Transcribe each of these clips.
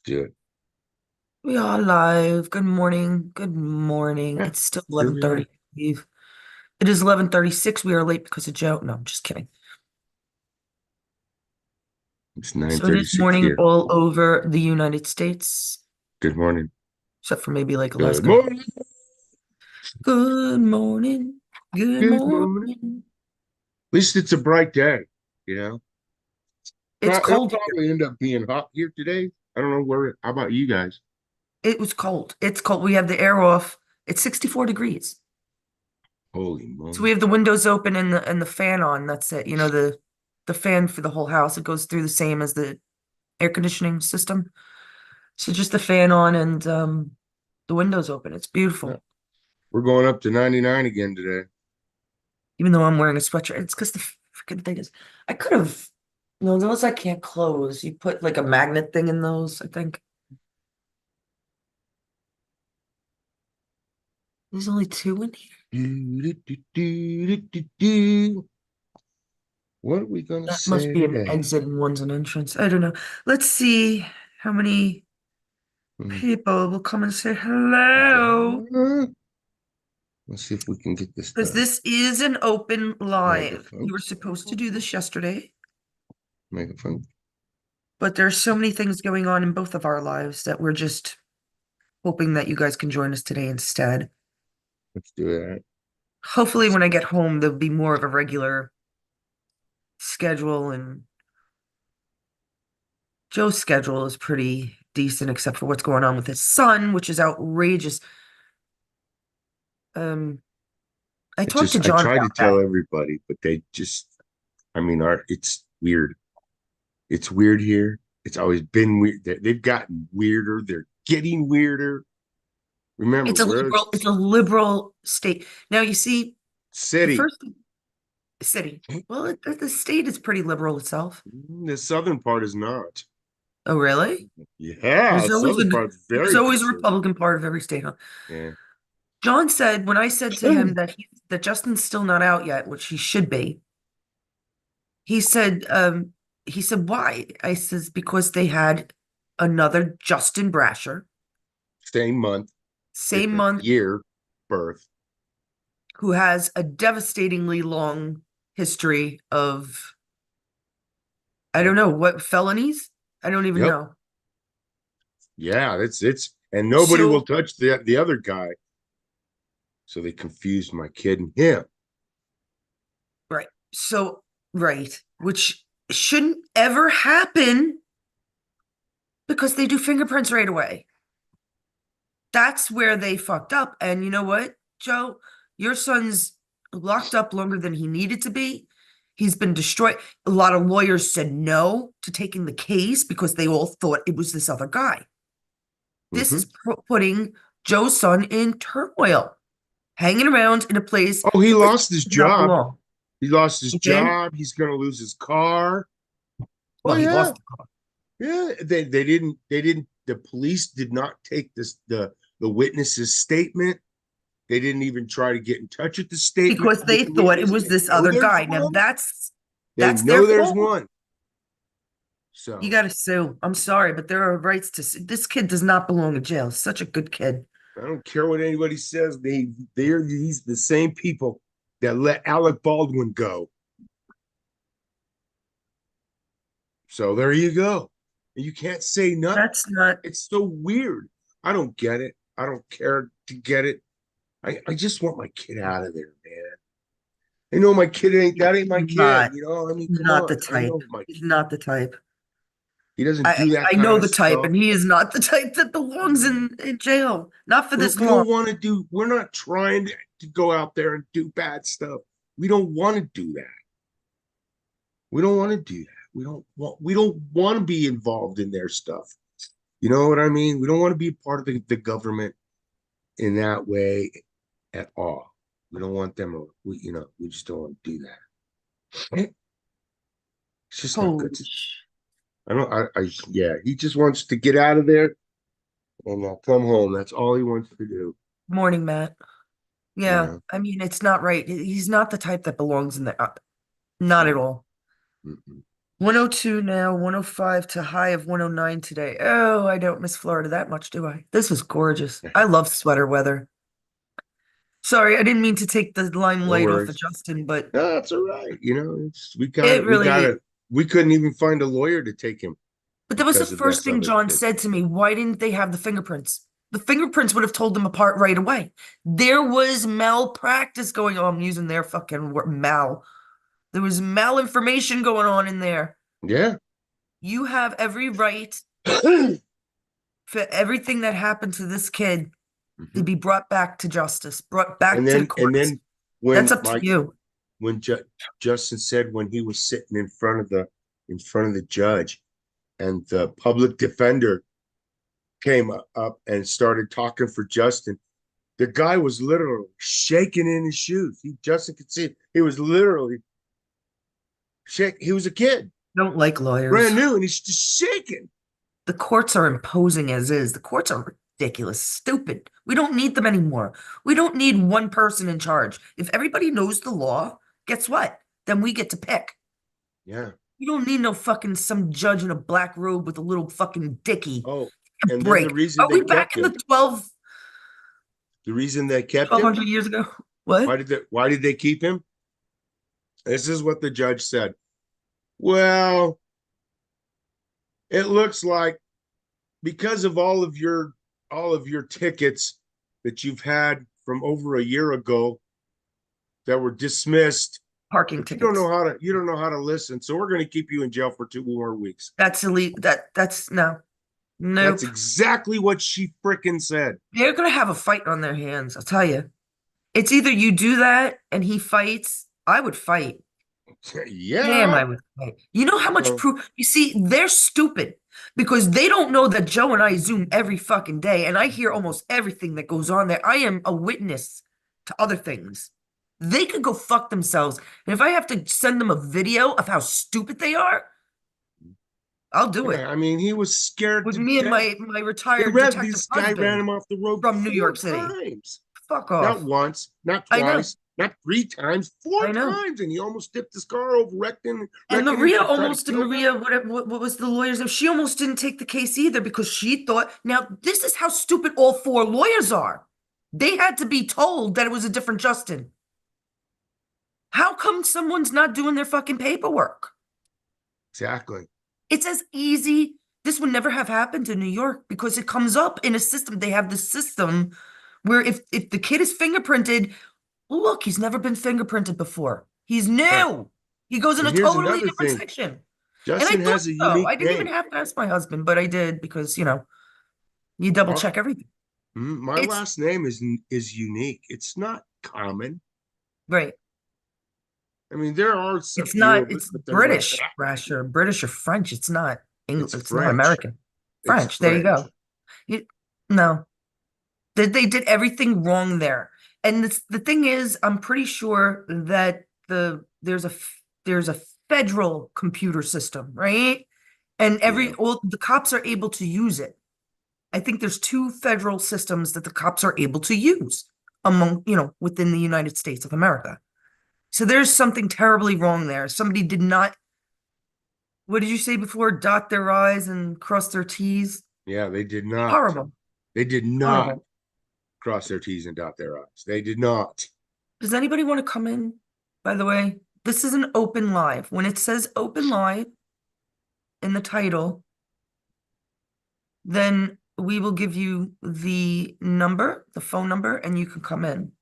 do it. We are live. Good morning. Good morning. Yeah, It's still here we are. 11:30. It is 11:36. We are late because of Joe. No, I'm just kidding. It's So it is 9:36 morning here. all over the United States, Good morning. except for maybe like Good Alaska. morning. Good morning. Good Good morning. morning. At least it's a bright day, you know. It's It'll cold here. probably end up being hot here today. I don't know where. How about you guys? It was cold. It's cold. We have the air off. It's 64 degrees. Holy So we moly. have the windows open and the fan on. That's it. The fan for the whole house. It goes through the same as the air conditioning system. So just the fan on and the windows open. It's Yeah. beautiful. We're going up to 99 again today. Even though I'm wearing a sweatshirt. It's because the freaking thing is I could have, those I can't close. You put like a magnet thing in those, I think. There's only two in here. Do, do, do, do, do, do. What are we gonna That must say be an today? exit and one's an entrance. I don't know. Let's see how many Hmm. people will come and say hello. Let's see if we can get this Because done. this is an open live. We were Megaphone. supposed to do this yesterday, Megaphone. but there's so many things going on in both of our lives that we're just hoping that you guys can join us today instead. Let's do that. Hopefully, when I get home, there'll be more of a regular schedule, and Joe's schedule is pretty decent, except for what's going on with his son, which is outrageous. Um, I It talked just to I John try to about tell that. everybody, but they just I mean, it's weird. It's weird here. It's always been weird. They've gotten weirder. They're getting weirder. Remember, we're a It's a liberal state. Now, you see, the city. first city, well, the state is pretty liberal itself. The southern part is not. Oh, really? Yeah, the southern part is There's very always a conservative. Republican part of every state, huh? Yeah. John said when I said to him that Justin's still not out yet, which he should be, he said, why? I says, because they had another Justin Brasher, Same month, same different month, year, birth. who has a devastatingly long history of, I Yep. don't know, what felonies? I don't even Yep. know. Yeah, it's and nobody will So, touch the other guy. So they confused my kid and him. right. So, right. Which shouldn't ever happen because they do fingerprints right away. That's where they fucked up. And you know what, Joe? Your son's locked up longer than he needed to be. He's been destroyed. A lot of lawyers said no to taking the case because they all thought it was this other guy. This is Hmm. putting Joe's son in turmoil, hanging around in a place Oh, he where he lost his does not job. belong. He lost his He did? job. He's going to lose his car. Oh Well, he yeah, lost the car. yeah. They didn't. The police did not take the witness's statement. They didn't even try to get in touch with the statement Because with they the thought it witness. was They this know other there's guy. Now one. They that's their know there's fault. one. You So got to sue. I'm sorry, but there are rights to sue. This kid does not belong in jail. Such a good kid. I don't care what anybody says. They're these the same people that let Alec Baldwin go. So there you go. And you can't say nothing. That's not It's so weird. I don't get it. I don't care to get it. I just want my kid out of there, man. I know my kid ain't that ain't my kid. not You know, I mean, come not on. the I type. know my He's kid. not the type. He doesn't do that I kind know of the type, stuff. and he is not the type that belongs in jail. Not for this We long. don't want to do, we're not trying to go out there and do bad stuff. We don't want to do that. We don't want to do that. We don't want to be involved in their stuff. You know what I mean? We don't want to be part of the government in that way at all. We don't want them, we just don't want to do that. It's just not good. Holy sh- I don't, yeah, he just wants to get out of there and come home. That's all he wants to do, Morning, Matt. you Yeah, know? I mean, it's not right. He's not the type that belongs in there. Not at So, all. mm-mm. 102 now, 105 to high of 109 today. Oh, I don't miss Florida that much, do I? This was gorgeous. I love sweater weather. Sorry, I didn't mean to take the No limelight off of worries. Justin, but No, that's all right. You know, it's it really, we couldn't even find a lawyer to take him but that was the because of first this thing other John kid. said to me. Why didn't they have the fingerprints? The fingerprints would have told them apart right away. There was malpractice going on. I'm using their fucking word, mal. There was malinformation going on in there. Yeah. You have every right Mhm. for everything that happened to this kid to be brought back to justice, brought back to the And courts. then That's when up to Mike you. when Justin said when he was sitting in front of the judge and the public defender came up and started talking for Justin, the guy was literally shaking in his shoes. Justin could see it. He was literally shaking. He was a kid, Don't like lawyers. brand new, and he's just shaking. The courts are imposing as is. The courts are ridiculous, stupid. We don't need them anymore. We don't need one person in charge. If everybody knows the law, guess what? Then we get to pick. Yeah. You don't need no fucking some judge in a black robe with a little fucking dicky. Oh, A and then break. the reason Are they we back kept in the him, 12, the reason they kept him, 1200 years ago? What? why did they keep him? This is what the judge said. Well, it looks like because of all of your tickets that you've had from over a year ago that were dismissed, Parking but tickets. you don't know how to listen, so we're going to keep you in jail for 2 more weeks. That's illegal. That's no. That's Nope. exactly what she freaking said. They're gonna have a fight on their hands, I'll tell you. It's either you do that and he fights. I would fight. Damn, Yeah. I would fight. You know how much So proof? You see, they're stupid because they don't know that Joe and I Zoom every fucking day, and I hear almost everything that goes on there. I am a witness to other things. They could go fuck themselves. And if I have to send them a video of how stupid they are, I'll do yeah, it. I mean, he was scared With to me and death. my retired detective This guy ran husband him off the road from New four York City. times. Fuck Not off. once, not I know. twice, not 3 times, four I know. times, and he almost tipped his car over, And wrecking him Maria to try to almost, kill him. Maria, what was the lawyer's name? She almost didn't take the case either because she thought, now, this is how stupid all four lawyers are. They had to be told that it was a different Justin. How come someone's not doing their fucking paperwork? Exactly. It's as easy. This would never have happened in New York because it comes up in a system. They have this system where if the kid is fingerprinted, look, he's never been fingerprinted before. He's Yeah. new. He goes in And a here's totally another different thing. section. And I Justin thought has a so. unique I didn't even name. have to ask my husband, but I did because, you double Our, check everything. my It's last name is unique. It's not common. right. I mean, there are a It's few not, of us, it's but they're like British, Rasher, British or French. It's not English, it's it's not French. American. It's French, there you French. go. You, no, they did everything wrong there. And the thing is, I'm pretty sure that there's a federal computer system, right? And Yeah. all the cops are able to use it. I think there's two federal systems that the cops are able to use within the United States of America. So there's something terribly wrong there. Somebody did not, what did you say before? Dot their I's and cross their T's? Yeah, they did not. Horrible. They did not Horrible. cross their T's and dot their I's. They did not. Does anybody want to come in? By the way, this is an open live. When it says open live in the title, then we will give you the number, the phone number, and you can come in.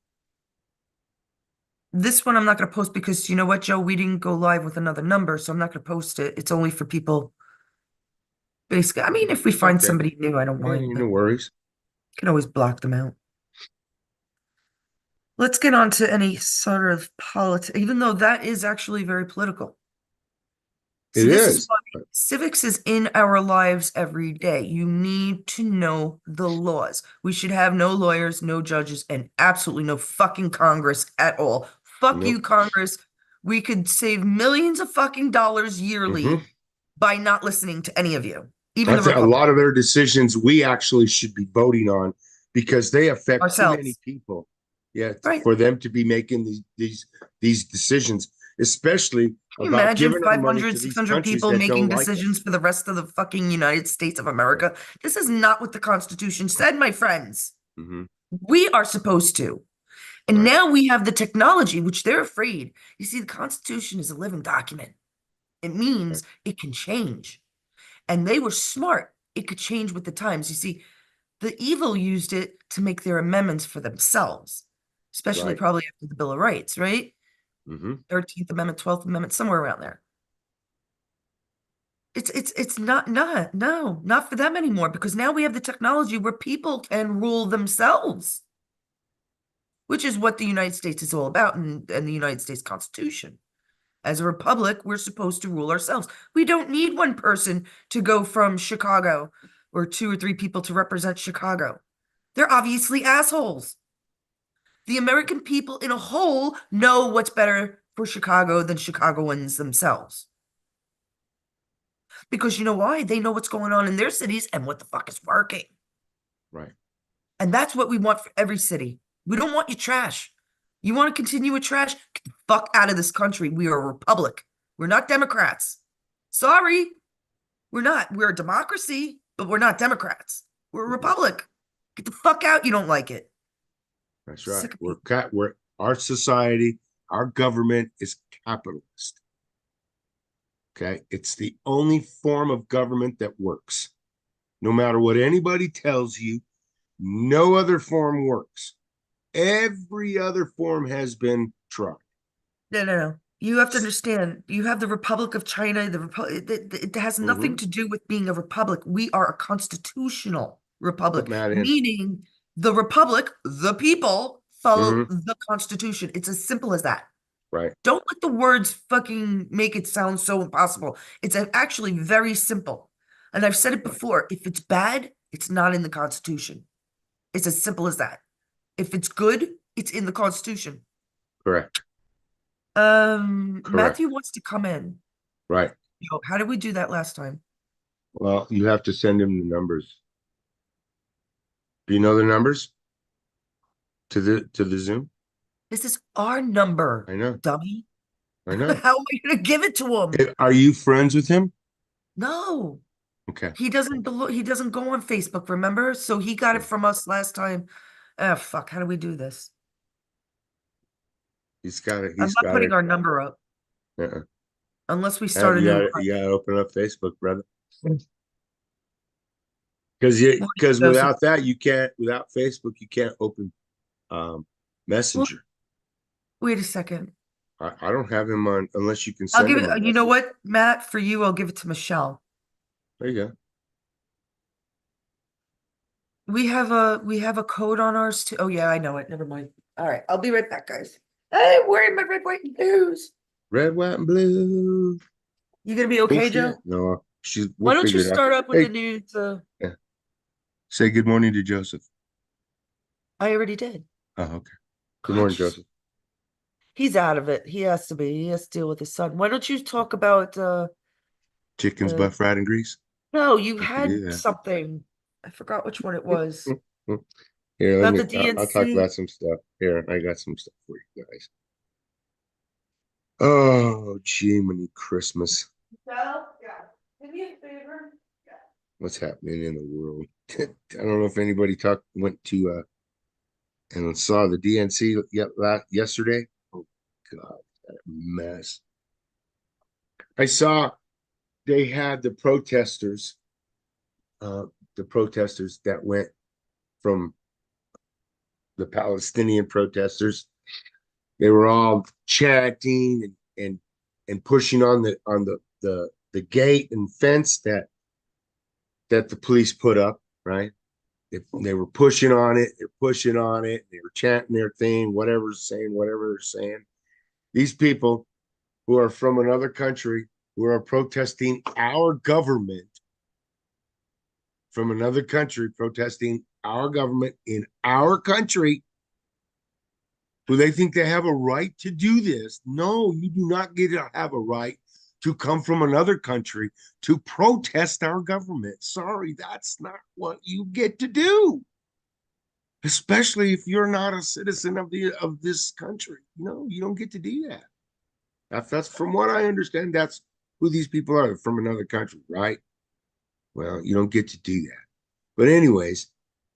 This one I'm not going to post because you know what, Joe? We didn't go live with another number, so I'm not going to post it. It's only for people. Basically, I mean, if we find Okay. somebody new, I don't mind, but No worries. can always block them out. Let's get on to any sort of politics, even though that is actually very political. It So this is is. why civics is in our lives every day. You need to know the laws. We should have no lawyers, no judges, and absolutely no fucking Congress at all. Fuck you, Nope. Congress. We could save millions of fucking dollars Hmm. yearly by not listening to any of you, even I the think a Republicans lot of their decisions we actually should be voting on because they affect too many ourselves. people. Yeah, Right. for them to be making these decisions. especially Can you about imagine giving our money 500, to these 600 countries people that don't making like decisions us. for the rest of the fucking United States of America? This is not what the Constitution said, my friends. Hmm. We are supposed to. And Right, now we have the technology, which they're afraid. You see, the Constitution is a living document. It right, means it can change. And they were smart. It could change with the times. You see, the evil used it to make their amendments for themselves, especially right. probably after the Bill of Rights, right? Hmm. 13th Amendment, 12th Amendment, somewhere around there. It's not no, not for them anymore because now we have the technology where people can rule themselves, which is what the United States is all about and the United States Constitution. As a republic, we're supposed to rule ourselves. We don't need one person to go from Chicago or two or three people to represent Chicago. They're obviously assholes. The American people in a whole know what's better for Chicago than Chicagoans themselves. Because you know why? They know what's going on in their cities and what the fuck is working. Right. And that's what we want for every city. We don't want you trash. You want to continue with trash? Get the fuck out of this country. We are a republic. We're not Democrats. Sorry. We're not. We're a democracy, but we're not Democrats. We're a Mhm. republic. Get the fuck out. You don't like it. That's right. Sick of people. We're our society, our government is capitalist. Okay. It's the only form of government that works. No matter what anybody tells you, no other form works. Every other form has been tried. No, no, no. You have to understand, you have the Republic of China, the Republic, it has nothing Hmm. to do with being a republic. We are a constitutional Put republic, Matt in. meaning the republic, the people follow Hmm. the Constitution. It's as simple as that. Right. Don't let the words fucking make it sound so impossible. It's actually very simple. And I've said it Right. before, if it's bad, it's not in the Constitution. It's as simple as that. If it's good, it's in the Constitution. Correct. Correct. Matthew wants to come in. Right. Yo, how did we do that last time? Well, you have to send him the numbers. Do you know the numbers to the Zoom? This is our number, I know. dummy. I know. How am I gonna give it to him? Are you friends with him? No, Okay. he doesn't go on Facebook, remember? So he got it Okay. from us last time. Ah, fuck, how do we do this? He's got it. I'm He's not got putting it. our number up Uh-uh. unless we start a You got new it. You got to open up Facebook, brother. What Because Joseph. without that, you can't. Without Facebook, you can't open um, Well, Messenger. wait a second. I don't have him on unless you can I'll send give him it, a you know message. what, Matt, for you, I'll give it to Michelle. There you go. We have a code on ours too. Oh yeah, I know it. Never mind. All right, I'll be right back, guys. Hey, wearing my red, white, and blues. Red, white, and blue. You gonna be Oh okay, shit! Joe? No, we'll Why don't you figure it out. start up with the Hey, news? yeah. Say good morning to Joseph. I already did. Oh, okay. Good morning, Gosh, Joseph. he's out of it. He has to be. He has to deal with his son. Why don't you talk about Chicken's uh butt fried in grease. no, you I can had do that. something. I forgot which one it was. Here, let About the me. I'll talk DNC. about some stuff. Here, I got some stuff for you guys. Oh, gee, many Christmas. Michelle, yeah. Do me a favor. What's happening in the world? I don't know if anybody went to and saw the DNC yesterday. Oh God, that mess. I saw they had uh, the protesters that went from the Palestinian protesters. They were all chanting and pushing on the gate and fence that the police put up, right? They were pushing on it, they're pushing on it, they were chanting their thing, whatever they're saying. These people who are from another country who are protesting our government from another country, protesting our government in our country, do they think they have a right to do this? No, you do not get to have a right to come from another country to protest our government. Sorry, that's not what you get to do. Especially if you're not a citizen of this country. No, you don't get to do that. That's from what I understand. That's who these people are. They're from another country, right? Well, you don't get to do that. But anyways,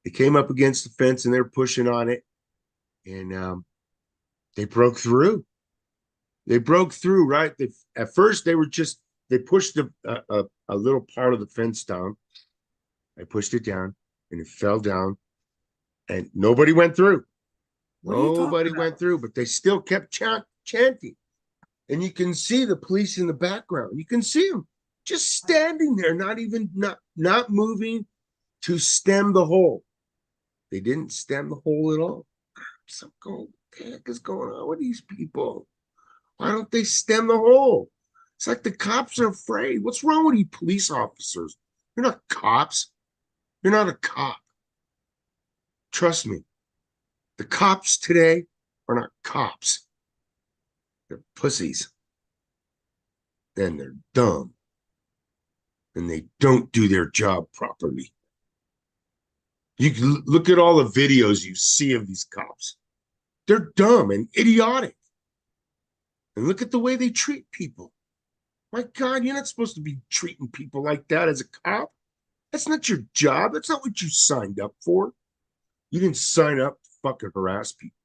they came up against the fence and they're pushing on it, and they broke through. They broke through, right? At first they were just they pushed a little part of the fence down. They pushed it down, and it fell down, and nobody went through. What are you talking Nobody went about? through, but they still kept chanting. And you can see the police in the background. You can see them just standing there, not moving to stem the hole. They didn't stem the hole at all. So what the heck is going on with these people? Why don't they stem the hole? It's like the cops are afraid. What's wrong with you police officers? You're not cops. You're not a cop. Trust me. The cops today are not cops. They're pussies. And they're dumb. And they don't do their job properly. You can look at all the videos you see of these cops. They're dumb and idiotic. And look at the way they treat people. My God, you're not supposed to be treating people like that as a cop. That's not your job. That's not what you signed up for. You didn't sign up to fucking harass people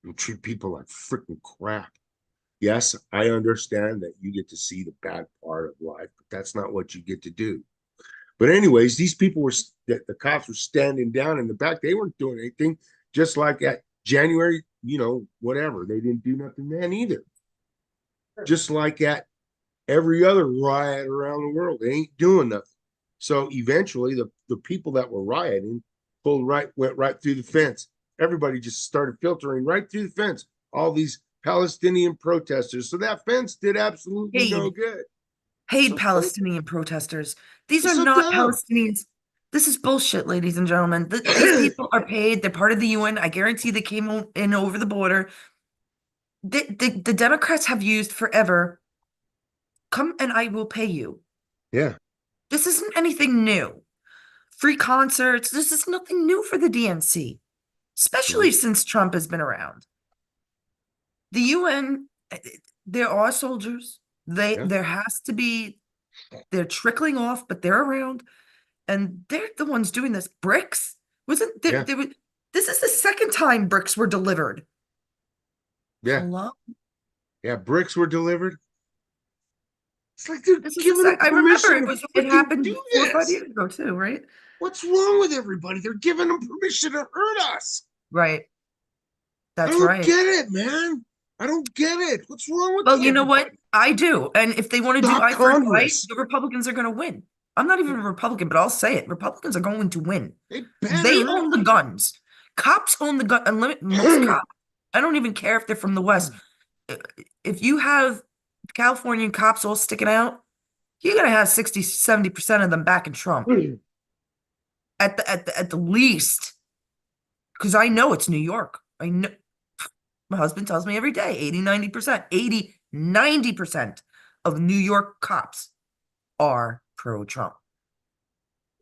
and treat people like freaking crap. Yes, I understand that you get to see the bad part of life, but that's not what you get to do. But anyways, these people were the cops were standing down in the back. They weren't doing anything. Just like at January, whatever. They didn't do nothing then either. Just like at every other riot around the world, they ain't doing nothing. So eventually, the people that were rioting went right through the fence. Everybody just started filtering right through the fence. All these Palestinian protesters. So that fence did absolutely no Paid, good. paid So Palestinian protesters. These it's are so not dumb. Palestinians. This is bullshit, ladies and gentlemen. These people are paid. They're part of the UN. I guarantee they came in over the border. The Democrats have used forever. Come and I will pay you. Yeah. This isn't anything new. Free concerts. This is nothing new for the DNC, especially No. since Trump has been around. The UN, there are soldiers. Yeah. There has to be, they're trickling off, but they're around, and they're the ones doing this. Bricks wasn't there, Yeah. there was, this is the second time bricks were delivered. Yeah. Hello? Yeah. Bricks were delivered. It's like they're This is the giving them second. I remember permission to it freaking happened do 4 or 5 years this. ago too, right? What's wrong with everybody? They're giving them permission to hurt us. Right. I That's don't right. get it, man. I don't get it. What's wrong with Well, you know what? everybody? I do. And if they want to do Stop eye for an eye, Congress. the Republicans are going to win. I'm not even a Republican, but I'll say it. Republicans are going to win. They They better. own the guns. Cops own the gun. Unlimited, most cops. I don't even care if they're from the West. If you have Californian cops all sticking out, you're going to have 60, 70% of them back in Trump at the least. Because I know it's New York. I know my husband tells me every day 80, 90%, 80, 90% of New York cops are pro Trump.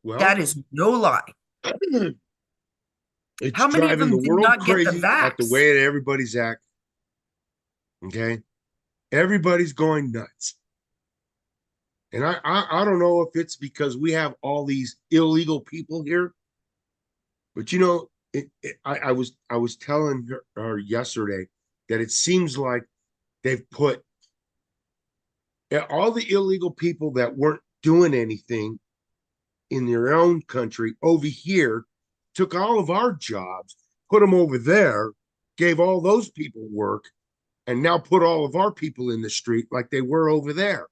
That Well, is no lie. it's How many of driving them the did world not get the crazy at the vax? way that everybody's acting. Okay. Everybody's going nuts. And I don't know if it's because we have all these illegal people here, but I was telling her yesterday that it seems like they've put all the illegal people that weren't doing anything in their own country over here, took all of our jobs, put them over there, gave all those people work, and now put all of our people in the street like they were over there.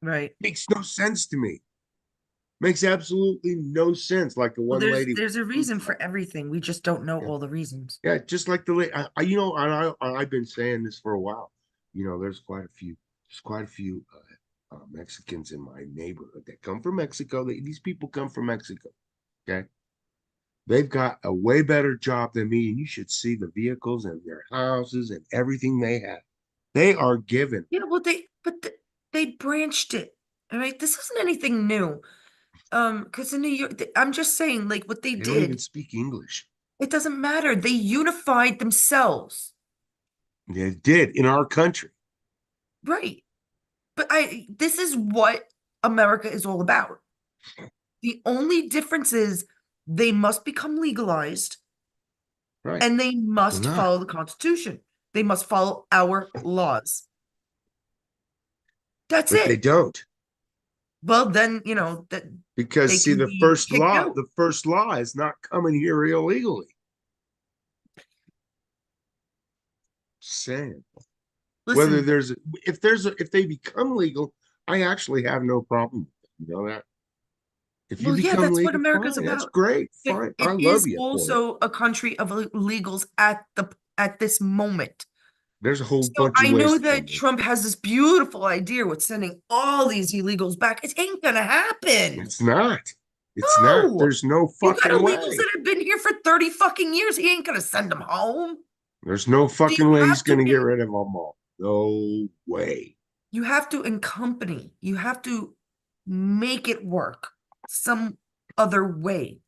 Right. Makes no sense to me. Makes absolutely no sense. Like the Well, one there's lady, there's a reason for everything. We just don't know yeah, all the reasons. yeah, just like the lady. I've been saying this for a while. There's quite a few Mexicans in my neighborhood that come from Mexico. These people come from Mexico. Okay, they've got a way better job than me, and you should see the vehicles and their houses and everything they have. They are given. Yeah, well, they branched it. All right, this isn't anything new. Because in New York, I'm just saying, like what they They don't even did. speak English. It doesn't matter. They unified themselves. They did in our country. Right. But this is what America is all about. The only difference is they must become legalized Right. and they They're must not. follow the Constitution. They must follow our laws. That's But they it. don't. Well, then, that they Because see, can be kicked out. the first law is not coming here illegally. Just saying. Whether Listen, if they become legal, I actually have no problem with it. You know that? If you well, yeah, become that's what legal, America's fine. That's about. great. But Fine. I it love is you for it. also a country of illegals at this moment. There's a whole So bunch of I know lists that coming. Trump has this beautiful idea with sending all these illegals back. It ain't gonna happen. It's not. It's not. No. There's no You got fucking illegals way. that have been here for 30 fucking years. He ain't gonna send them home. There's no So fucking way he's gonna get rid of them all. No way. you have to accompany. You have to make it work some other way.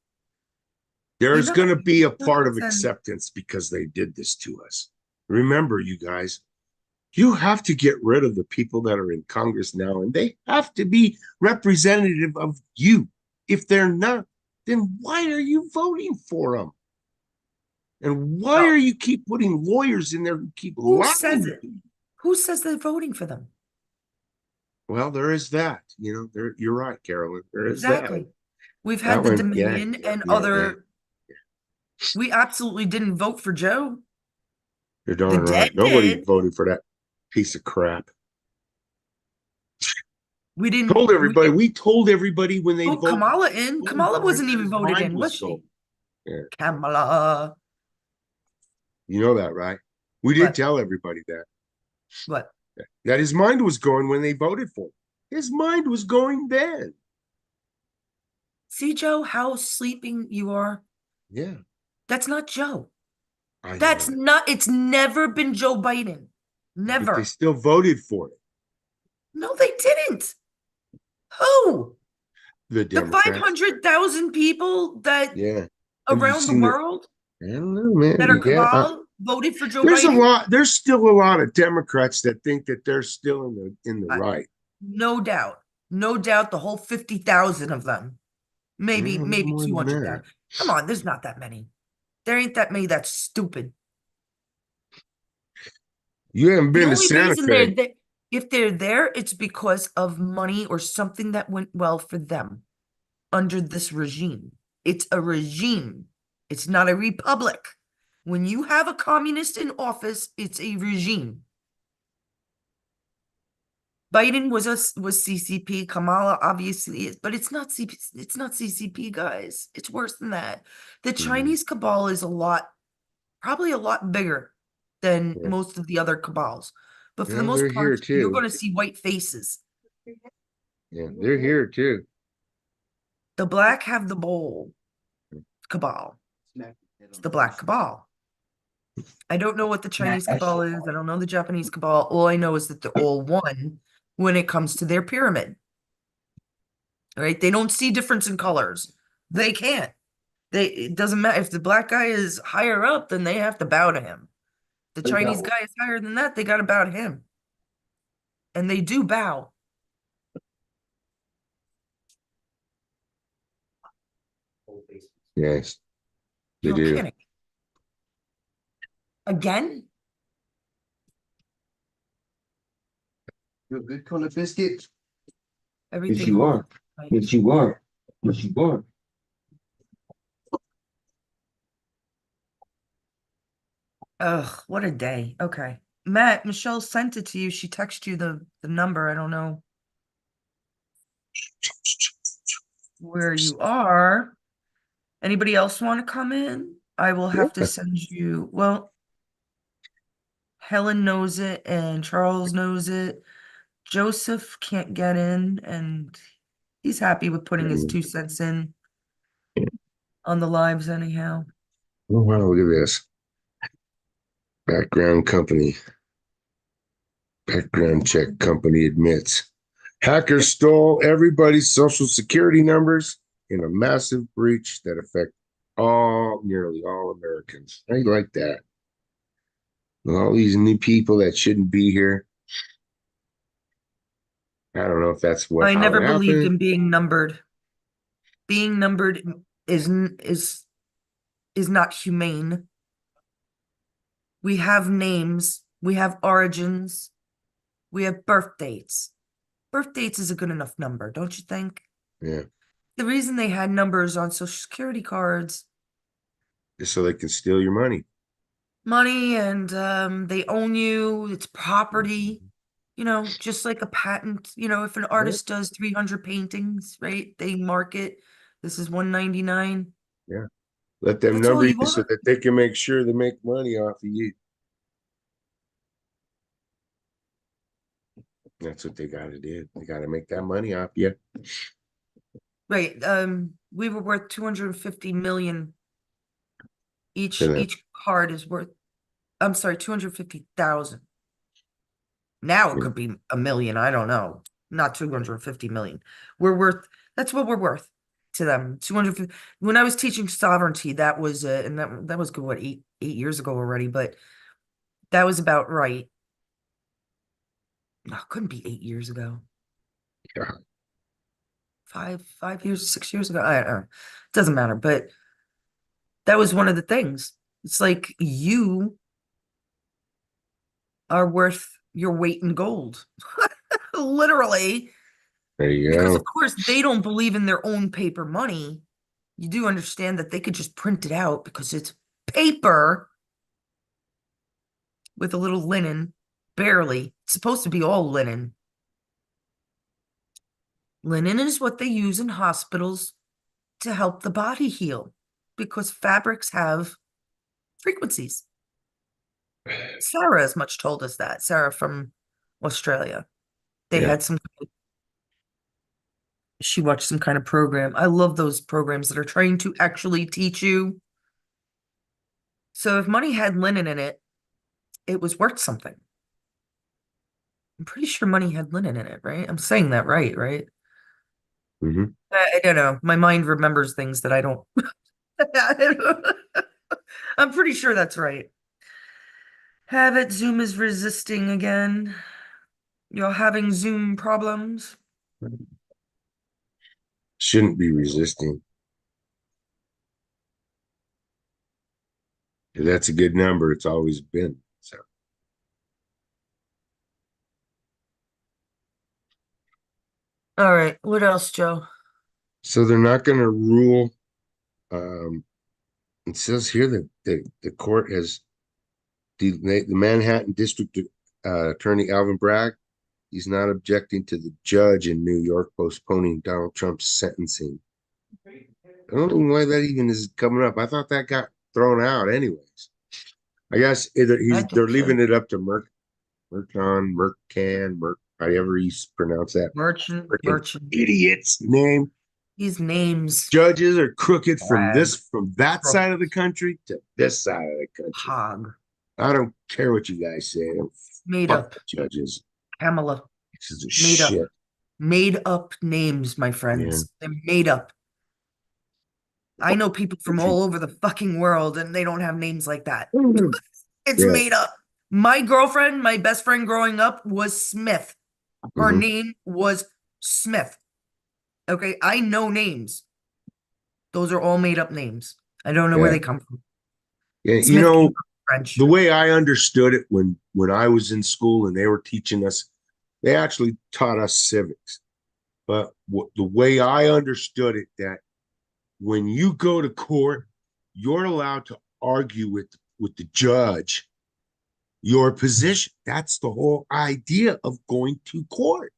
You're There's not, gonna be a you're not part gonna of send acceptance because they did this to us. Remember, you guys, you have to get rid of the people that are in Congress now, and they have to be representative of you. If they're not, then why are you voting for them? And why no. are you keep putting lawyers in there who keep Who says lying? it? Who says they're voting for them? Well, there is that. You know, there. You're right, Carolyn. There is that. Exactly. We've That had the one, yeah, Dominion yeah, and yeah, yeah. other. We absolutely didn't vote for Joe. You're The darn dead right. Nobody did. voted for that piece of crap. We didn't. Told everybody. We told everybody when they Vote voted Kamala in. Kamala for him wasn't that even his voted mind in, was was going. she? Yeah, Kamala. you know that, right? We did What? tell everybody that What? his mind was going when they voted for him. His mind was going then. See, Joe, how sleeping you are? Yeah, That's not Joe. I know That's that. not, it's never been Joe Biden. But they Never. still voted for it. No, they didn't. Who? The The Democrats. 500,000 people that Yeah. Have you around the seen it? world I don't know, man. that are Yeah. cabal voted for Joe There's a Biden? lot. There's still a lot of Democrats that think that they're still in the Uh, right. no doubt. No doubt the whole 50,000 of them. Maybe, Yeah, there's maybe more than that. 200,000. Come on, there's not that many. There ain't that many that's stupid. You haven't The been to only Santa reason they're Fe. there, if they're there, it's because of money or something that went well for them under this regime. It's a regime. It's not a republic. When you have a communist in office, it's a regime. Biden was CCP. Kamala obviously is, but it's not CCP, guys. It's worse than that. The Mhm. Chinese cabal is probably a lot bigger than Yeah. most of the other cabals. But for the Well, most they're here part, you're too. going to see white faces. Yeah, they're here too. The black have the bowl cabal. It's the black cabal. I don't know what the Chinese cabal is. I don't know the Japanese cabal. All I know is that they're all one when it comes to their pyramid. All right. They don't see difference in colors. They can't. It doesn't matter if the black guy is higher up, then they have to bow to him. The Chinese guy is higher than that, they got to bow to him. And they do bow. Yes, they You're do. kidding. Again? You're a good corner biscuit. Yes, Everything you holds. are. Yes, you are. Yes, you are. Ugh, what a day. Okay. Matt, Michelle sent it to you. She texted you the number. I don't know where you are. Anybody else want to come in? I will have to send you, well, Helen knows it and Charles knows it. Joseph can't get in and he's happy with putting his 2 cents in on the lives anyhow. Oh, wow, look at this. Background company. Background check company admits. Hackers stole everybody's social security numbers in a massive breach that affected nearly all Americans. I like that. All these new people that shouldn't be here. I don't know if that's I how never it believed happened. in being numbered. Being numbered is is not humane. We have names, we have origins, we have birth dates. Birth dates is a good enough number, don't you think? Yeah, The reason they had numbers on social security cards, just so they can steal your money. money, and they own you, it's property, just like a patent. If an Yeah, artist does 300 paintings, right? They mark it. This is 199. yeah. Let them That's all number you you so are. that they can make sure they make money off of you. That's what they got to do. They got to make that money off you. Right. We were worth 250 million. To them. Each card is worth, I'm sorry, 250,000. Now it Yeah. could be a million. I don't know. Not 250 million. We're worth, that's what we're worth to them. 250. When I was teaching sovereignty, that was, and that was good, what, eight years ago already, but that was about right. No, it couldn't be 8 years ago. Yeah. 5 years, 6 years ago. I don't know. Doesn't matter. But that was one of the things. It's like you are worth your weight in gold. Literally. There you Because of go. course they don't believe in their own paper money. You do understand that they could just print it out because it's paper with a little linen, barely. It's supposed to be all linen. Linen is what they use in hospitals to help the body heal because fabrics have frequencies. Sarah as much told us that. Sarah from Australia. They Yeah. had she watched some kind of program. I love those programs that are trying to actually teach you. So if money had linen in it, it was worth something. I'm pretty sure money had linen in it, right? I'm saying that right, right? Hmm. I don't know. My mind remembers things that I don't. I'm pretty sure that's right. Have it. Zoom is resisting again. You're having Zoom problems. Shouldn't be resisting. That's a good number. It's always been. So All right. What else, Joe? so they're not going to rule. Um, it says here that the court has the Manhattan District Attorney Alvin Bragg. He's not objecting to the judge in New York postponing Donald Trump's sentencing. I don't know why that even is coming up. I thought that got thrown out anyways. I guess I they're think leaving so. it up to however you pronounce that freaking Merchant. idiot's name. These names, Judges are crooked Bragg, from that Crook, side of the country to this side of the country. Hog, I don't care what you guys say. made Fuck up, the judges. Pamela, This is a made up, shit. made up names, my Yeah. friends. They're made up. I know people from If you, all over the fucking world and they don't have names like that. It's yeah. made up. My girlfriend, my best friend growing up was Smith. Her Hmm. name was Smith. Okay, I know names. Those are all made up names. I don't know where Yeah. they come from. Yeah. Smith came from French. The way I understood it when I was in school and they were teaching us, they actually taught us civics. But the way I understood it, that when you go to court, you're allowed to argue with the judge your position. That's the whole idea of going to court.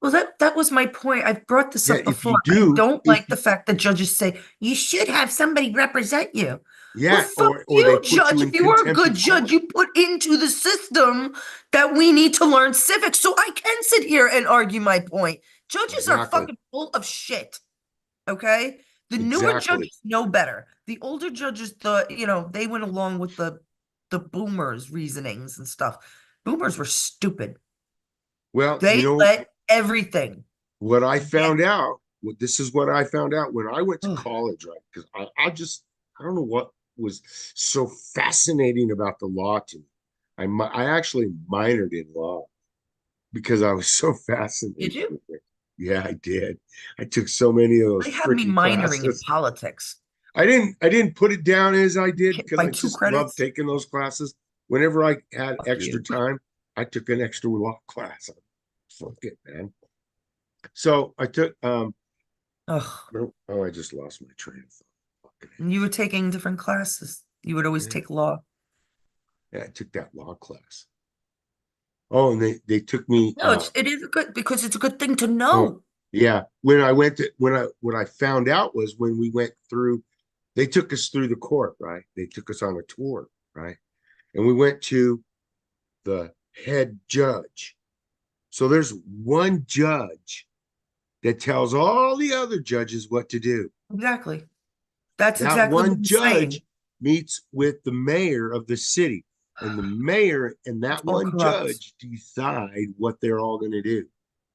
Well, that was my point. I've brought this Yeah, up before. I don't like the fact that judges say you should have somebody represent you. Well, yeah, fuck or they you, put you judge. in If you were a contempt good of judge, court. you put into the system that we need to learn civics so I can sit here and argue my point. Judges are Exactly. fucking full of shit. Okay? The newer Exactly. judges know better. The older judges thought, they went along with the boomers' reasonings and stuff. Boomers were stupid. Well, They let everything what I get. found out, this is what I found out when I went to Ugh. college, right? Because I just I don't know what was so fascinating about the law to me. I actually minored in law because I was so Did fascinated you? with it. Yeah, I did. I took so many of those They have me freaking minoring in classes. politics I didn't put it down as I did because by I two just loved credits. taking those classes. Whenever I had Fuck extra you. time, I took an extra law class. Fuck it, man. So I took Ugh. oh, I just lost my train of thought. Fucking You were taking different classes. You would always yeah. take law. Yeah, I took that law class. Oh, and they took me No, it is good because it's a good thing to oh know. yeah. When I went to when I what I found out was when we went through, they took us through the court, right? They took us on a tour, right? And we went to the head judge. So there's one judge that tells all the other judges what to do. Exactly. That's That exactly what one I'm saying. judge meets with the mayor of the city, and the mayor and It's that all one corrupt. judge decide what they're all going to do.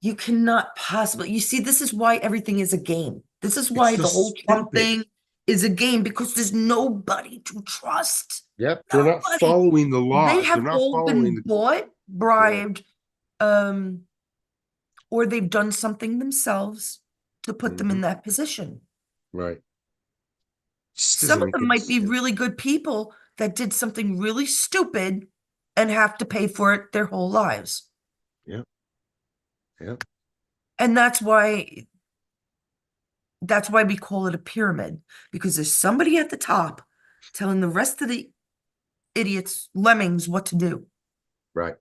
You cannot possibly, you see, this is why everything is a game. This is It's why so the whole Trump stupid. thing is a game because there's nobody to trust. Yep, they're not Nobody. following the They laws. They're have not all following been the bought, yeah, bribed, um, or they've done something themselves to put them in mhm, that position. right. Just doesn't Some of make them any might be sense. really good people that did something really stupid and have to pay for it their whole lives. Yeah, yeah, And that's why we call it a pyramid, because there's somebody at the top telling the rest of the idiots, lemmings, what to do. right.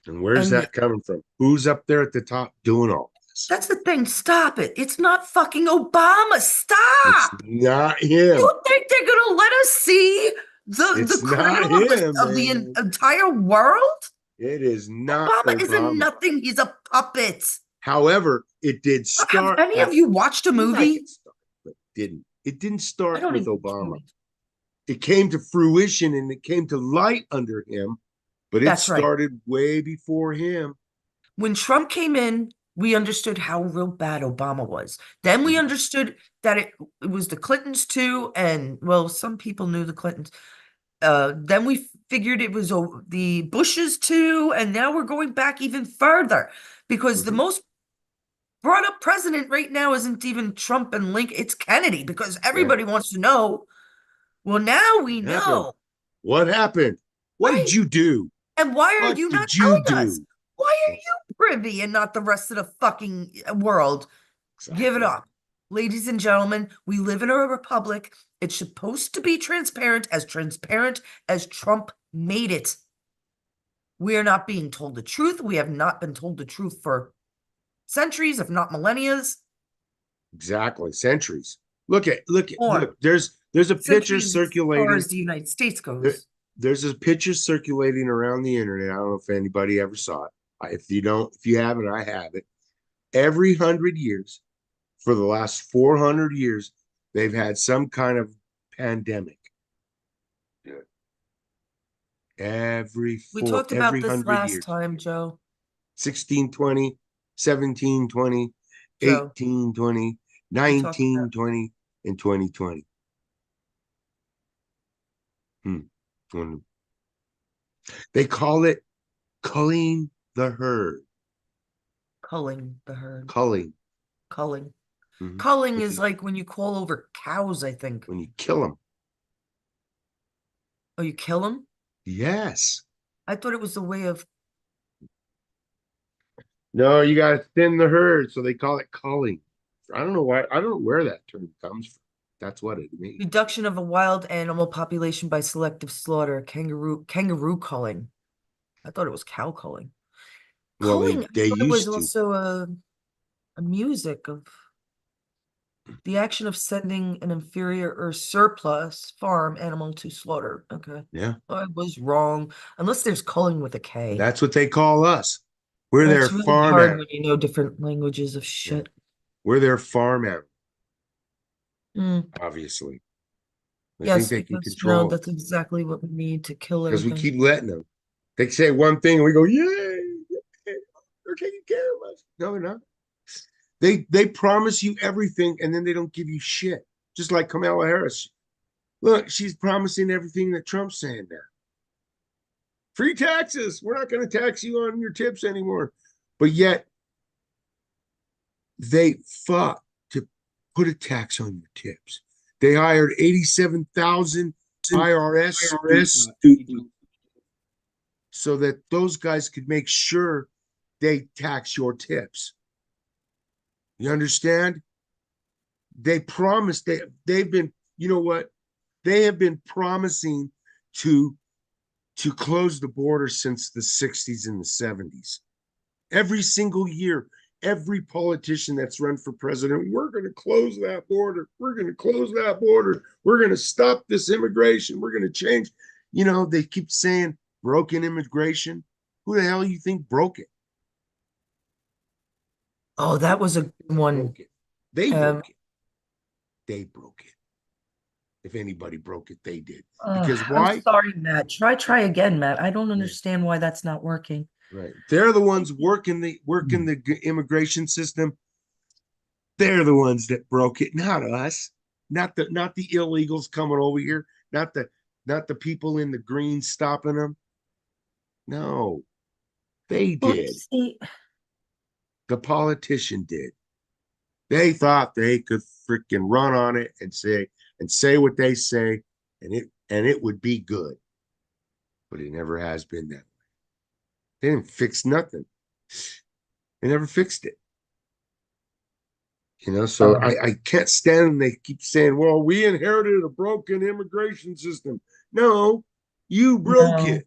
And where's And that coming from? Who's up there at the top doing all this? that's the thing. Stop it. It's not fucking Obama. It's Stop. not him. You think they're gonna let us see the It's not criminal of him, the man. entire world? It is not Obama is a Obama. nothing. He's a puppet. However, it did Have start any of at you watched a like movie? it started, but didn't. It didn't I start don't with even watch Obama. movies. It came to fruition and it came to light under him, but it That's right. started way before him. When Trump came in, we understood how real bad Obama was. Then we Mhm. understood that it was the Clintons too, and well, some people knew the Clintons. Then we figured it was the Bushes too, and now we're going back even further because the Mhm. most brought up president right now isn't even Trump and Lincoln, it's Kennedy because Yeah. everybody wants to know. Well, now we What happened? know, What happened? What did right? you do? And why are What you not did you telling us? do? Why are you privy and not the rest of the fucking world? Give it Exactly. up. Ladies and gentlemen, we live in a republic. It's supposed to be transparent as Trump made it. We are not being told the truth. We have not been told the truth for centuries, if not millennia. Exactly. Centuries. Look. Or There's a picture centuries as far circulating. as the United States There, goes. there's a picture circulating around the internet. I don't know if anybody ever saw it. If you haven't, I have it. Every 100 years, for the last 400 years, they've had some kind of pandemic. We talked about Every this 100 years. last time, Joe. 1620, 1720, Joe, 1820, we talked about 1920, and 2020. Hmm. They call it culling the herd. culling the herd. Culling. Culling. Mhm. Culling When is you, like when you call over cows, I think. when you kill them. Oh, you kill them? Yes. I thought it was the way of No, you got to thin the herd, so they call it culling. I don't know why. I don't know where that term comes from. That's what it means. reduction of a wild animal population by selective slaughter, kangaroo culling. I thought it was cow culling. Well, Culling, I they thought it was used to. also a music of the action of sending an inferior or surplus farm animal to slaughter. Okay. Yeah, I was wrong. Unless there's culling with a K. that's what they call us. We're their It's really farm hard animal. when you know different languages of Yeah, shit. we're their farm animal. Mm. Obviously, they think Yes, they can because no, control that's us exactly what we need to kill because we everything. keep letting them. They say one thing and we go, "Yay, yay, they're taking care of us." No, they're not. They promise you everything and then they don't give you shit. Just like Kamala Harris, Look, she's promising everything that Trump's saying now. Free taxes. We're not going to tax you on your tips anymore. But yet they fought to put a tax on your tips. They hired 87,000 IRS students so that those guys could make sure they tax your tips. You understand? They promised they've been, you know what? They have been promising to close the border since the 60s and the 70s. Every single year, every politician that's run for president, we're going to close that border. We're going to close that border. We're going to stop this immigration. We're going to change. You know, they keep saying broken immigration. Who the hell you think broke it? Oh, that was a good one. Broke it. They broke it. They broke it. If anybody broke it, they did. Because why? I'm sorry, Matt. Try again, Matt. I don't understand why that's not working. Right. They're the ones working the immigration system. They're the ones that broke it, not us. Not the illegals coming over here, not the people in the green stopping them. No. They did. The politician did. They thought they could freaking run on it and say what they say, and it would be good. But it never has been that way. They didn't fix nothing. They never fixed it. You know, so I can't stand them. They keep saying, well, we inherited a broken immigration system. No, you broke it.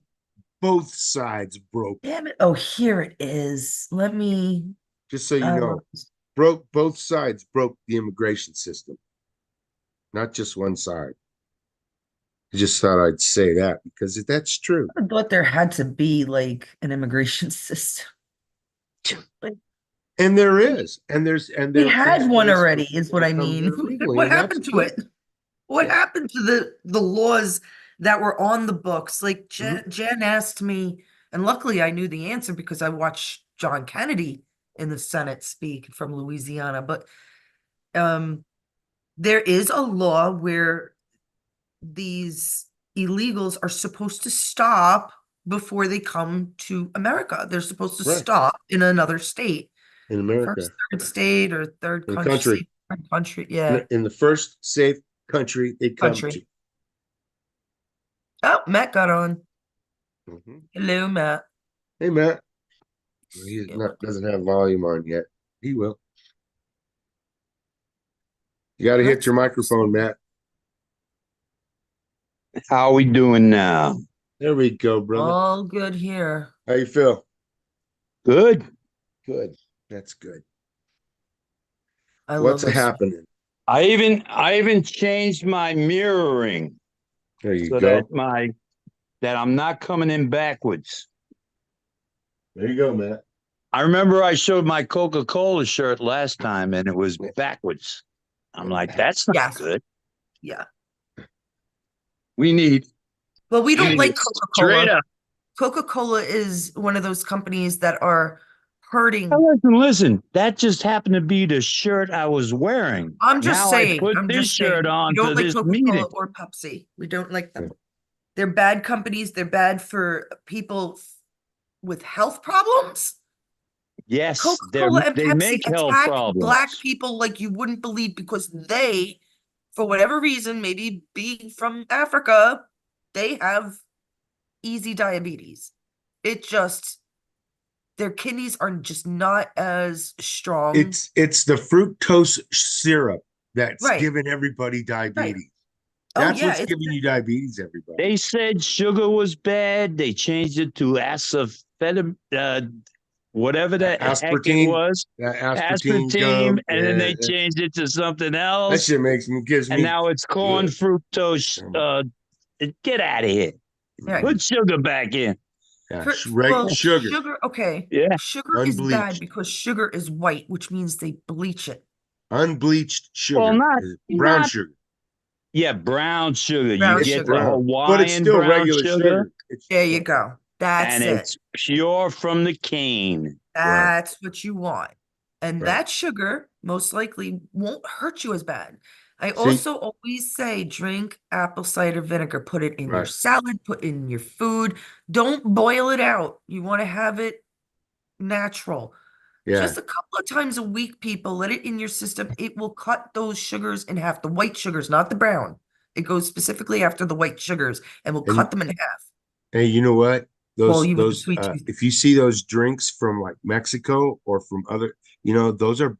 Both sides broke it. Damn it. Oh, here it is. Let me. Just so you know, both sides broke the immigration system. Not just one side. I just thought I'd say that because that's true. I thought there had to be like an immigration system. And there is, and we had one already, is what I mean. What happened to it? What happened to the laws that were on the books? Like Jen asked me, and luckily I knew the answer because I watched John Kennedy in the Senate speak from Louisiana. But there is a law where these illegals are supposed to stop before they come to America. They're supposed to stop in another state. In America. First, third state or third country. Country, yeah. In the first safe country they come to. Oh, Matt got on. Hello, Matt. Hey, Matt. He doesn't have volume on yet. He will. You got to hit your microphone, Matt. How are we doing now? There we go, brother. All good here. How you feel? Good. Good. That's good. I What's love happening? I even changed my mirroring. There you go. That I'm not coming in backwards. There you go, Matt. I remember I showed my Coca-Cola shirt last time and it was backwards. I'm like, that's not good. Yeah. We need. Well, we don't like Coca-Cola. Up. Coca-Cola is one of those companies that are hurting. Listen. That just happened to be the shirt I was wearing. I'm just saying. I put this shirt on. We don't like this Coca-Cola meeting. or Pepsi. We don't like them. They're bad companies. They're bad for people with health problems. Yes, Coca-Cola and they Pepsi make health attack problems. Black people like you wouldn't believe because they, for whatever reason, maybe being from Africa, they have easy diabetes. It just, their kidneys are just not as strong. It's the fructose syrup that's giving everybody diabetes. That's what's giving you diabetes, everybody. They said sugar was bad. They changed it to whatever that aspartame was. Aspartame, and then they changed it to something else. That shit gives me. And now it's corn fructose. Get out of here. Right. Put sugar back in. Yeah, sugar. Sugar. Okay. Yeah. Sugar is bad because sugar is white, which means they bleach it. Unbleached sugar. Well, brown sugar. Yeah, brown sugar. Brown you get sugar. the Hawaiian but it's still brown regular sugar. There you go. That's it. It's pure from the cane. That's what you want. And that sugar most likely won't hurt you as bad. I See? also always say drink apple cider vinegar. Put it in your Right. salad, put it in your food. Don't boil it out. You want to have it natural. Yeah. Just a couple of times a week, people, let it in your system. It will cut those sugars in half. The white sugars, not the brown. It goes specifically after the white sugars and will cut And them in half. hey, you know what? Well, Those you with the those sweet tooth. if you see those drinks from like Mexico or from other, those are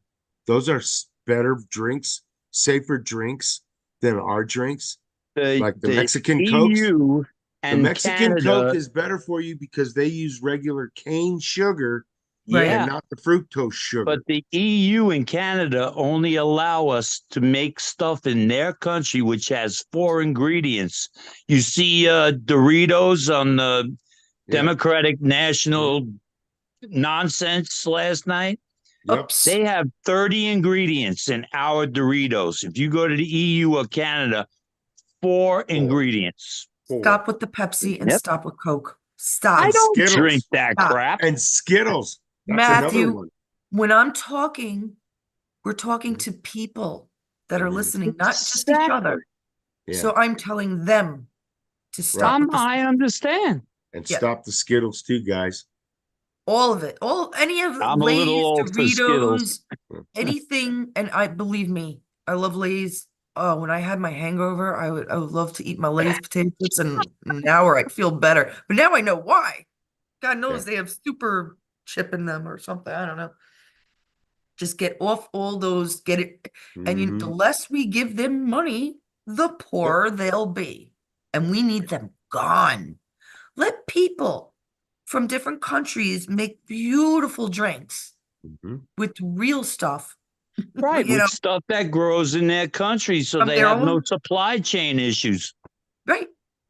better drinks, safer drinks than our drinks. Like the The Mexican Cokes. EU The and Mexican Coke Canada, is better for you because they use regular cane sugar Right. and yeah, not the fructose sugar. but the EU and Canada only allow us to make stuff in their country which has 4 ingredients. You see Doritos on the Yeah. Democratic National nonsense last night. Yep. Oops. They have 30 ingredients in our Doritos. If you go to the EU or Canada, 4 ingredients. Stop with the Pepsi and Yep. stop with Coke. I Stop. don't Skittles. drink that Stop. crap. And Skittles. That's another Matthew, one. when I'm talking, we're talking to people that are Mhm. listening, not just each Exactly. other. Yeah. So I'm telling them to stop with I understand. And Yeah. stop the Skittles too, guys. all of it. Any of the I'm a little Lay's, old for Skittles. Doritos, anything. And I believe me, I love Lay's. Oh, when I had my hangover, I would love to eat my Lay's potato chips, and now I feel better. But now I know why. God knows they have super chip in them or something. I don't know. Just get off all those, get it. And the Mhm. less we give them money, the poorer they'll be. And we need them gone. Let people from different countries make beautiful drinks Mhm. with real stuff. Right, You with know, stuff that grows in their country so From they their have no own- supply chain issues. right.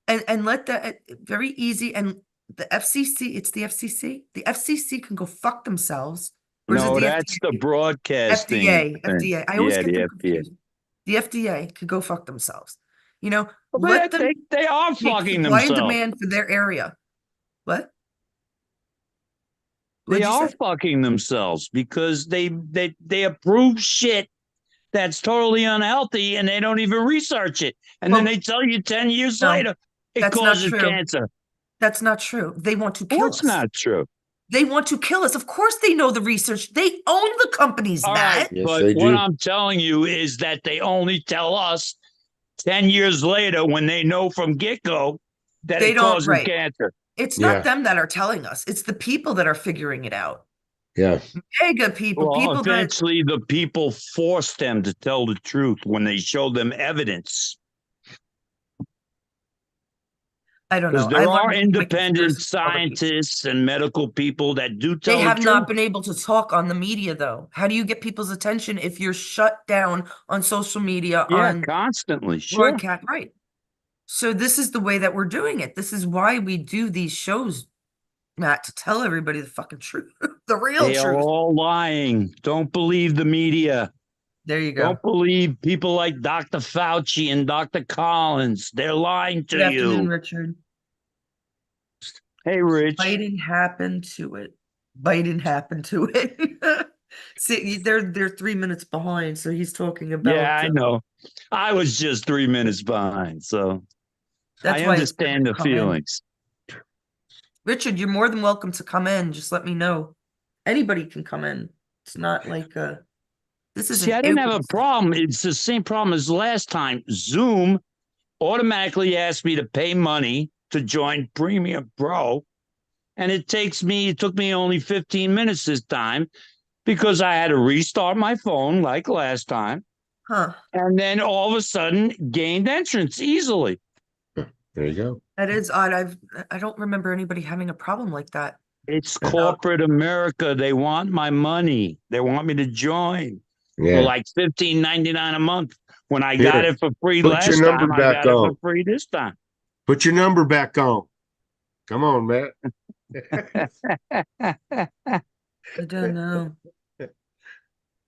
And let that very easy. And the FCC, it's the FCC. The FCC can go fuck themselves. Or is it No, the that's the FDA? broadcasting thing. FDA. I always Yeah, get the them FDA. confused. The FDA could go fuck themselves. But Let them they are make fucking supply and themselves. demand for their area. What? They What'd you are say? fucking themselves because they approve shit that's totally unhealthy and they don't even research it. And then Well, they tell you 10 years no, later it that's not causes true. cancer. That's not true. They want to Well, kill it's us. not true. They want to kill us. Of course they know the research. They own the companies, All right, Matt. Yes, but they what do. I'm telling you is that they only tell us 10 years later when they know from get-go that They it don't, causes right. cancer. It's Yeah. not them that are telling us. It's the people that are figuring it out. Yeah. Mega people, Well, people that eventually the people force them to tell the truth when they show them evidence. I don't Because know. I there learned are my independent conspiracy from other people. scientists and medical people that do They tell the have not truth. been able to talk on the media, though. How do you get people's attention if you're shut down on social media, Yeah, on constantly. Sure. broadcast? Right. So this is the way that we're doing it. This is why we do these shows, Matt, to tell everybody the fucking truth, the real They are truth. all lying. Don't believe the media. There you go. Don't believe people like Dr. Fauci and Dr. Collins. They're lying to Good afternoon, you. Richard. Hey, Rich. Biden happened to it. Biden happened to it. See, they're 3 minutes behind, so he's talking about. Yeah, I know. I was just 3 minutes behind, so That's I why it's better understand to the come in. feelings. Richard, you're more than welcome to come in. Just let me know. Anybody can come in. It's not like this is See, I didn't have a problem. It's the same problem as last time. Zoom automatically asked me to pay money to join Premium Pro, and it took me only 15 minutes this time because I had to restart my phone like last time, Huh. and then all of a sudden gained entrance easily. There you go. That is odd. I don't remember anybody having a problem like that. It's corporate America. They want my money. They want me to join for Yeah. like $15.99 a month. When I Here, got it for free put your last number time, I back got it on. for free this time. Put your number back on. Come on, Matt. I don't know.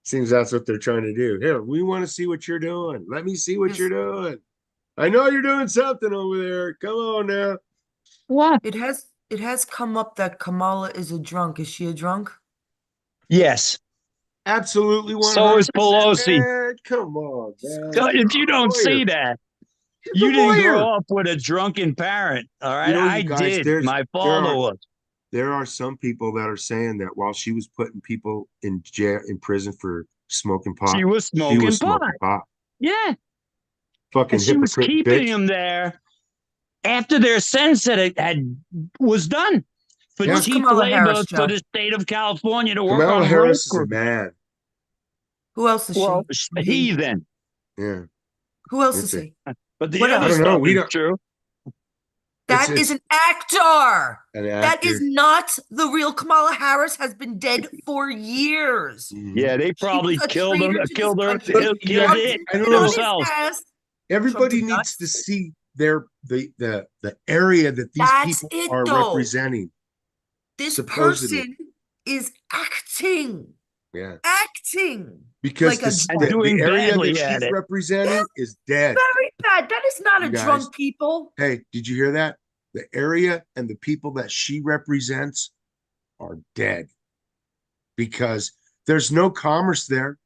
Seems that's what they're trying to do. Here, we want to see what you're doing. Let me see what Yes. you're doing. I know you're doing something over there. Come on now. What? It has come up that Kamala is a drunk. Is she a drunk? Yes. Absolutely 100%. So is Pelosi. Man, come on, man. So if you don't Lawyer. see that, He's a you didn't lawyer. grow up with a drunken parent. All right. You know, you I guys, did. My there father are was. there are some people that are saying that while she was putting people in jail, in prison for smoking pot, She was she was smoking smoking pot. pot. Yeah. Fucking And she was hypocrite keeping bitch. him there after their sentence that it was done for Yeah. Who's cheap Kamala labor Harris, for Joe? the state of California to work Kamala on road Harris is a crews. man. Who else is Well, she? heathen. Yeah. Who else It's is a, he? But the What other else? I don't know. stuff We is don't. true. That is an actor. An That is actor. not the real Kamala Harris. Has been dead for years. Mhm. Yeah, they probably She was a killed him, traitor to killed this her, country. But you killed guys, Trump it didn't I don't sit on know. his themselves. ass. Everybody did not- needs to see the area that these That's people it, are though. representing. This Supposedly. person is acting. Yeah. Acting. Because Like a the, And the, doing the area badly that at she's it. representing is dead. very bad. That is not You a guys. drunk people. Hey, did you hear that? The area and the people that she represents are dead because there's no commerce there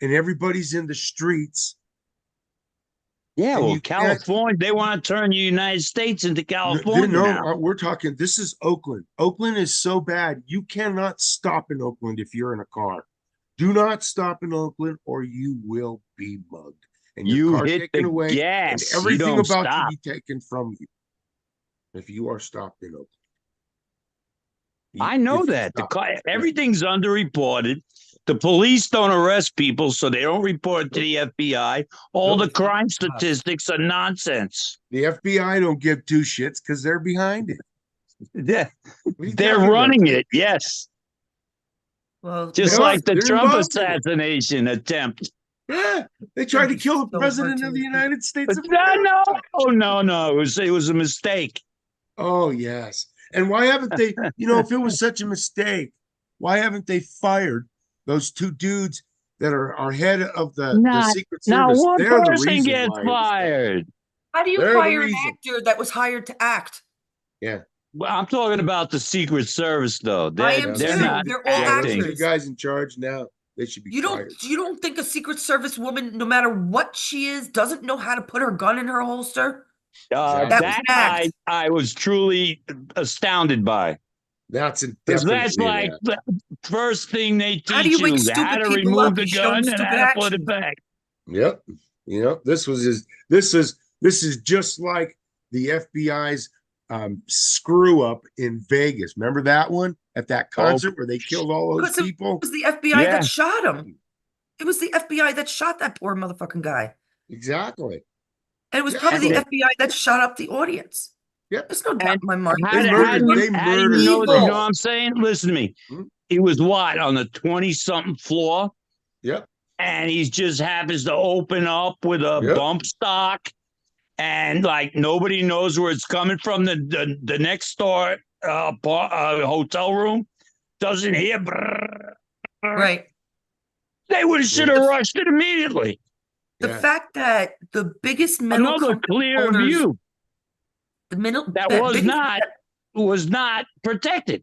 and everybody's in the streets. Yeah, And well, you can't- California, they want to turn the United States into California No, now. we're talking, this is Oakland. Oakland is so bad. You cannot stop in Oakland if you're in a car. Do not stop in Oakland or you will be mugged. And your You car hit taken the away and gas. You everything don't about stop. you be taken from you if you are stopped in Oakland. I know If you that. stop. Everything's underreported. The police don't arrest people, so they don't report to the FBI. All Nope. the crime statistics are nonsense. The FBI don't give two shits because they're behind it. Yeah, What are you they're talking about? running it. Yes, Well, just They are. like the They're Trump involved in it. assassination attempt. Yeah, they tried to kill the So president hard of to- the United States But of America. no. It was a mistake. Oh, yes. And why haven't they, if it was such a mistake, why haven't they fired those two dudes that are head of the Secret Now Service? one They're the person reason gets why it was done. fired. How do you They're the fire an reason. actor that was hired to act? Yeah. Well, I'm talking about the Secret Service, though. I am They're too. not They're all Yeah, those acting. two actors. guys in charge now, they should be fired. You don't think a Secret Service woman, no matter what she is, doesn't know how to put her gun in her holster? Exactly. That was an act. I was truly astounded by. That's Because definitely that's like an the first thing they How do teach you wake how stupid to people remove up? the You show them gun and stupid how to put it actions. back. Yep. This is just like the FBI's screw up in Vegas. Remember that one at that concert where they killed all those Because it people? was the FBI Yeah. that shot him. It was the FBI that shot that poor motherfucking guy. Exactly. And it was Yeah. probably the And- FBI that shot up the audience. Yep. There's no doubt And in my mind. How They do murdered- you- they how do you murdered know that? You people. know what I'm saying? Listen to me. Hmm? He was what, on the 20-something floor? Yep. And he just happens to open up with a Yep. bump stock, and like nobody knows where it's coming from. The next door hotel room doesn't hear. Brrr, brrr. Right. They should have rushed it immediately. The Yeah. fact that the biggest middle Another company clear owners, view the middle that the was biggest- not protected.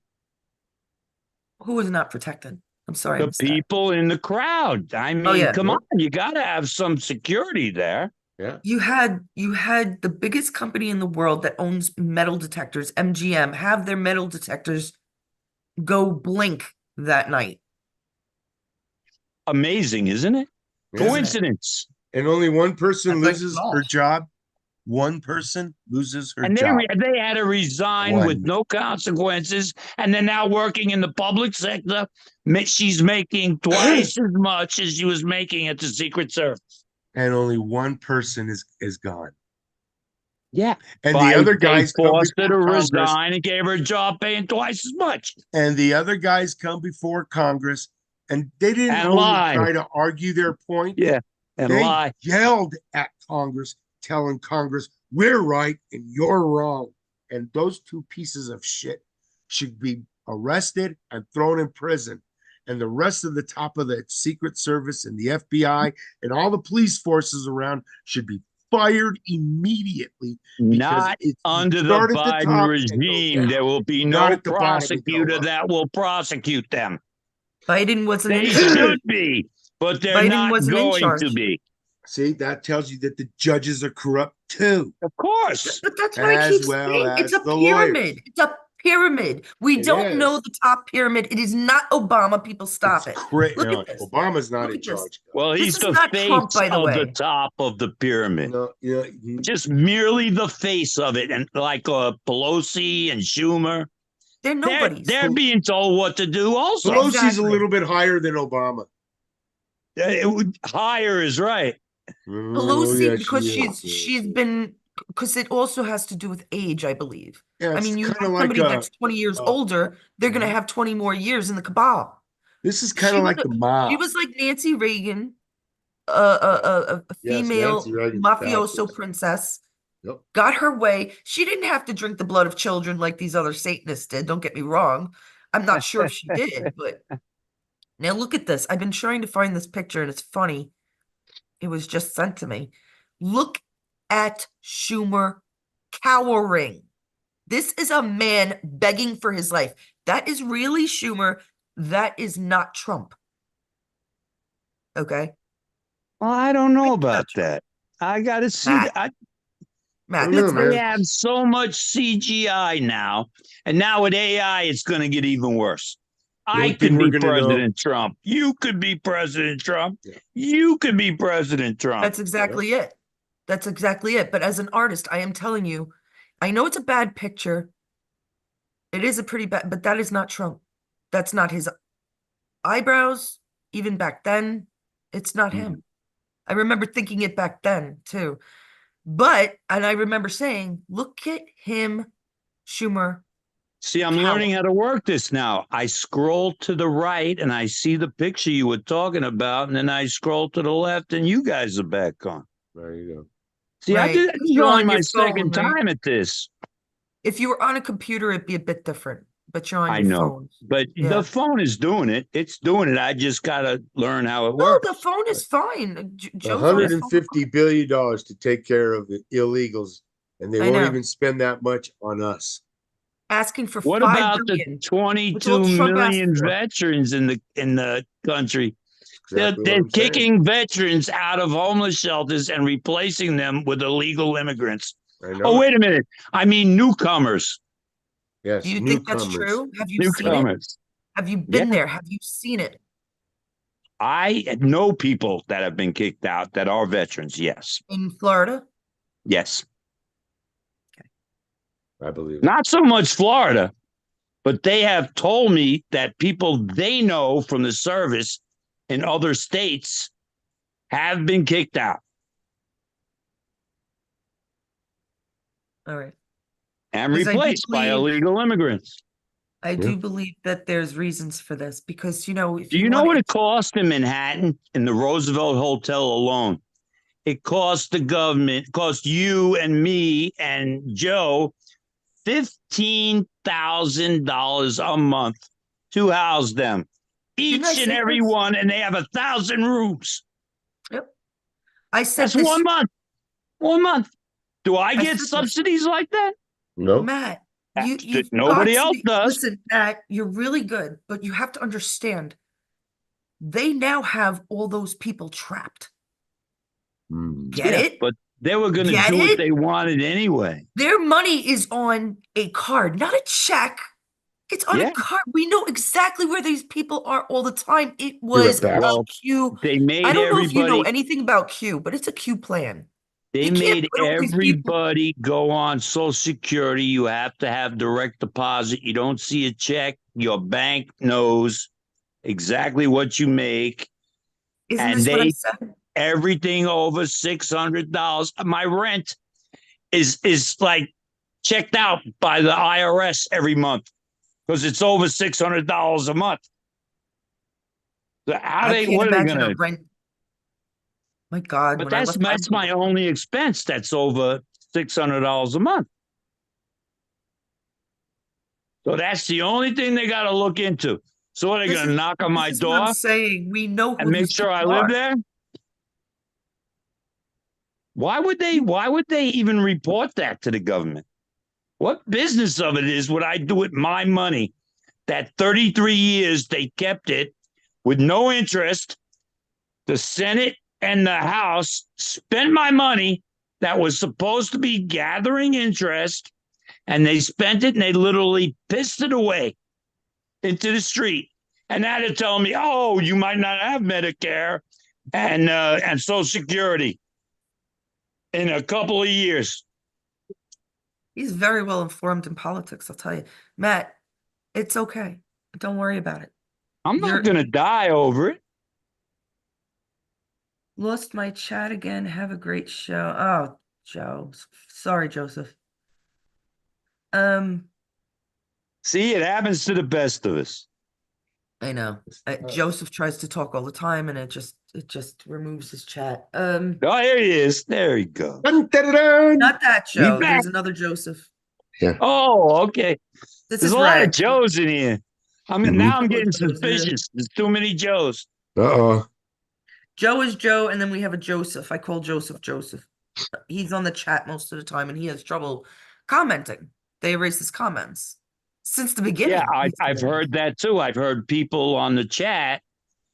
who was not protected. I'm sorry. I The missed that. people in the crowd. I mean, yeah. come Yep. on, you got to have some security there. Yeah. You had the biggest company in the world that owns metal detectors, MGM, have their metal detectors go blink that night. Amazing, isn't it? Yeah. Coincidence. And only one person That's like loses golf. her job. One person loses her And job. they had to resign One. with no consequences, and they're now working in the public sector. She's making twice as much as she was making at the Secret Service. And only one person is gone. Yeah, And the other guys they come forced her to before Congress, resign and gave her a job paying twice as much. and the other guys come before Congress, and they didn't And only lie. try to argue their point. Yeah, and They lie. yelled at Congress, telling Congress, we're right and you're wrong. And those two pieces of shit should be arrested and thrown in prison. And the rest of the top of the Secret Service and the FBI and all the police forces around should be fired immediately. Not under the start at the top Biden and go regime. down. There will be Not no at the bottom and go prosecutor up. that will prosecute them. Biden wasn't in They charge. should be, but they're Biden not wasn't in going to charge. be. See, that tells you that the judges are corrupt too, Of course. But that's what I as keep well saying. It's as a the pyramid. lawyers. It's a pyramid. We It don't know is. the top pyramid. It is not Obama. People stop it. Look No, at this. Obama's not Look in at this. charge. Well, he's This is the not face Trump, by the of the way. top of the pyramid. No, yeah, Just merely the face of it. And like Pelosi and Schumer, They're nobodies. they're being told what to do also. Pelosi's Exactly. a little bit higher than Obama. Higher is right. Pelosi, yeah, because she is. she's been, because it also has to do with age, I believe. Yeah, I it's mean, you have kind of like somebody that's 20 years older, they're going to have 20 more years in the cabal. this is kind She of like was- the mob. She was like Nancy Reagan, a Yes, female Nancy Reagan's mafioso backwards. princess. Yep. Got her way. She didn't have to drink the blood of children like these other Satanists did. Don't get me wrong. I'm not sure if she did, but now look at this. I've been trying to find this picture and it's funny. It was just sent to me. Look at Schumer cowering. This is a man begging for his life. That is really Schumer. That is not Trump. Okay, Well, I don't know Think about about that. I got to see Matt. that. Matt. No, That's man. They have so much CGI now. And now with AI, it's going to get even worse. I One thing could we're be gonna know- President Trump. You could be President Trump. Yeah. You could be President Trump. That's exactly it. That's exactly it. But as an artist, I am telling you, I know it's a bad picture. It is a pretty bad, but that is not Trump. That's not his eyebrows, even back then. It's not him. I remember thinking it back then too. And I remember saying, look at him, Schumer. See, I'm Cow. learning how to work this now. I scroll to the right and I see the picture you were talking about, and then I scroll to the left and you guys are back on. There you go. See, Right. this is You're only on my your phone, second right? time at this. If you were on a computer, it'd be a bit different, but you're on I your know. phone. But Yeah. the phone is doing it. It's doing it. I just got to learn how it No, works. the phone is fine. Joe's on his phone. $150 billion to take care of the illegals, and they I won't know. even spend that much on us. Asking for What $5 about the billion. 22 Trump asked million for. veterans in the country? Exactly what They're I'm saying. kicking veterans out of homeless shelters and replacing them with illegal immigrants. I know. Oh, wait a minute. I mean newcomers. Yes, Do you think that's newcomers. true? Have you seen it? Newcomers. Have you been Yeah. there? Have you seen it? I know people that have been kicked out that are veterans. Yes. In Florida? Yes. I believe it. Not so much Florida, but they have told me that people they know from the service in other states have been kicked out. All right. And 'Cause I do replaced by believe- illegal immigrants. I do believe that there's reasons for this because, if Do you know want what it- it cost in Manhattan in the Roosevelt Hotel alone? It cost the government, cost you and me and Joe $15,000 a month to house them. Each Didn't I and say every this? one, and they have 1,000 rooms. I said That's this, 1 month. 1 month. Do I I get said this. subsidies like that? No. Matt, That's you've nobody got to else does. Listen, Matt, you're really good, but you have to understand, they now have all those people trapped. Get Yeah, it? but they were going to Get do it? what they wanted anyway. Their money is on a card, not a check. It's on Yeah. a card. We know exactly where these people are all the time. It You're a was a bastard. Q. They made I don't know if you know everybody. anything about Q, but it's a Q plan. They You can't made put all these people- everybody go on Social Security. You have to have direct deposit. You don't see a check. Your bank knows exactly what you make. Isn't and this what I they- said? Everything over $600. My rent is like checked out by the IRS every month because it's over $600 a month. So how I they can't what are they imagine going a to? rent. My God, But when I that's left my only expense. That's over $600 a month. So that's the only thing they got to look into. So are they This going to is- knock on my this is what I'm door saying, we know who and make these sure I people live are. there? Why would they even report that to the government? What business of it is would I do with my money? That 33 years they kept it with no interest. The Senate and the House spent my money that was supposed to be gathering interest, and they spent it and they literally pissed it away into the street. And now they're telling me, oh, you might not have Medicare and Social Security in a couple of years. He's very well informed in politics, I'll tell you. Matt, it's okay. Don't worry about it. I'm You're- not going to die over it. Lost my chat again. Have a great show. Oh, Joe. Sorry, Joseph. See, it happens to the best of us. I know. Joseph tries to talk all the time and it just removes his chat. Oh, here he is. There he goes. Dun, dun, dun, dun. Not that Joe. back. There's another Joseph. Oh, okay. This There's is a lot Rag. of Joes in here. Mhm. Now I'm getting Joes, yeah. suspicious. There's too many Joes. Uh-oh. Joe is Joe, and then we have a Joseph. I call Joseph Joseph. He's on the chat most of the time, and he has trouble commenting. They erase his comments since the beginning. Yeah, he's I've doing heard that too. I've heard people on the chat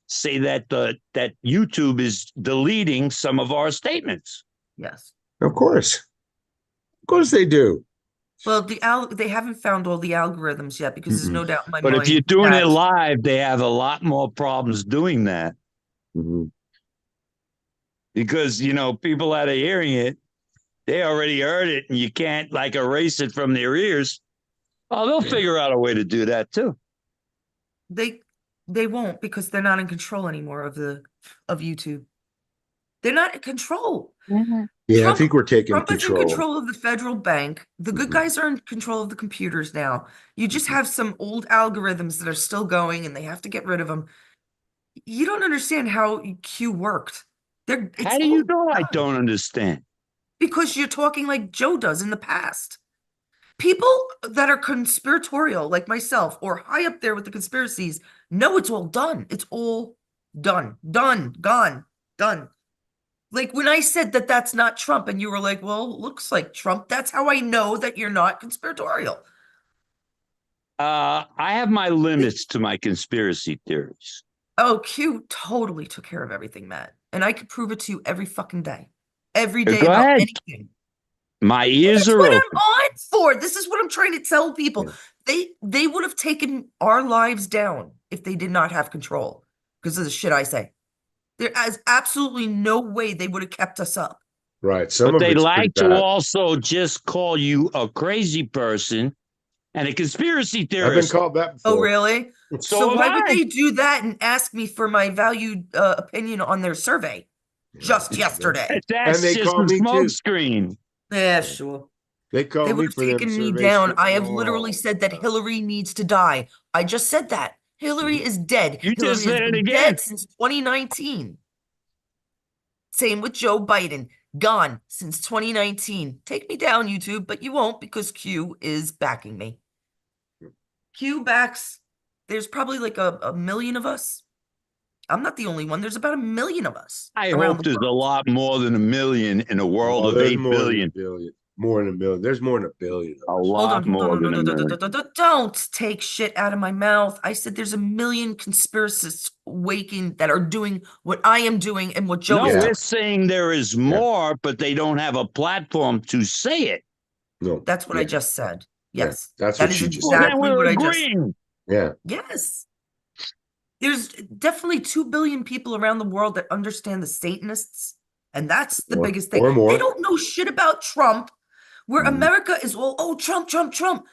say that that YouTube is deleting some of our statements. it. Yes. Of course. Of course they do. Well, they haven't found all the algorithms yet because there's no doubt in my But mind. if you're doing it that- live, they have a lot more problems doing that Mhm. because, people that are hearing it, they already heard it and you can't like erase it from their ears. Oh, they'll figure out a way to do that too. They won't because they're not in control anymore of YouTube. They're not in control. Yeah, Trump- I think we're taking Trump is in control. control of the federal bank. The good Mhm. guys are in control of the computers now. You just have some old algorithms that are still going and they have to get rid of them. You don't understand how Q worked. How do you know I done. don't understand? Because you're talking like Joe does in the past. People that are conspiratorial, like myself, or high up there with the conspiracies, know it's all done. It's all done, gone, done. Like when I said that that's not Trump, and you were like, well, it looks like Trump. That's how I know that you're not conspiratorial. I have my limits to my conspiracy theories. Oh, Q totally took care of everything, Matt. And I could prove it to you every fucking day. Every day Go about ahead. anything. My ears That's are what open. I'm on for. This is what I'm trying to tell people. Yeah. They would have taken our lives down if they did not have control because of the shit I say. There is absolutely no way they would have kept us up. Right. Some But of they it's like pretty to bad. also just call you a crazy person and a conspiracy I've been theorist. called that before. Oh, really? So So have why would I. they do that and ask me for my valued opinion on their survey just yesterday? That's And they just a call me too. smokescreen. Yeah, sure. They call They me would have for them taken me surveys down. too. I have Oh, literally said that Hillary needs to die. I just said that. Hillary is dead. You Hillary just has said it been again. dead since 2019. Same with Joe Biden. Gone since 2019. Take me down, YouTube, but you won't because Q is backing me. Q backs. There's probably like a million of us. I'm not the only one. There's about 1 million of us. I around hope the there's a world. lot more than 1 million in a world oh, of there's 8 more than a billion. billion. More than a million. There's more than a billion. A of us. lot more than a million. Don't take shit out of my mouth. I said there's 1 million conspiracists waking that are doing what I am doing and what Joe No, is Yeah. doing. we're saying there is more, but they don't have a platform to say it. No. That's what I Yeah. just said. Yeah, Yes. that's that what is you just Well, said. then exactly we're what I just agreeing. Yeah. Yes. There's definitely 2 billion people around the world that understand the Satanists. And that's the Or- biggest thing. or more. They don't know shit about Trump, where Mhm. America is all, oh, Trump, Trump, Trump.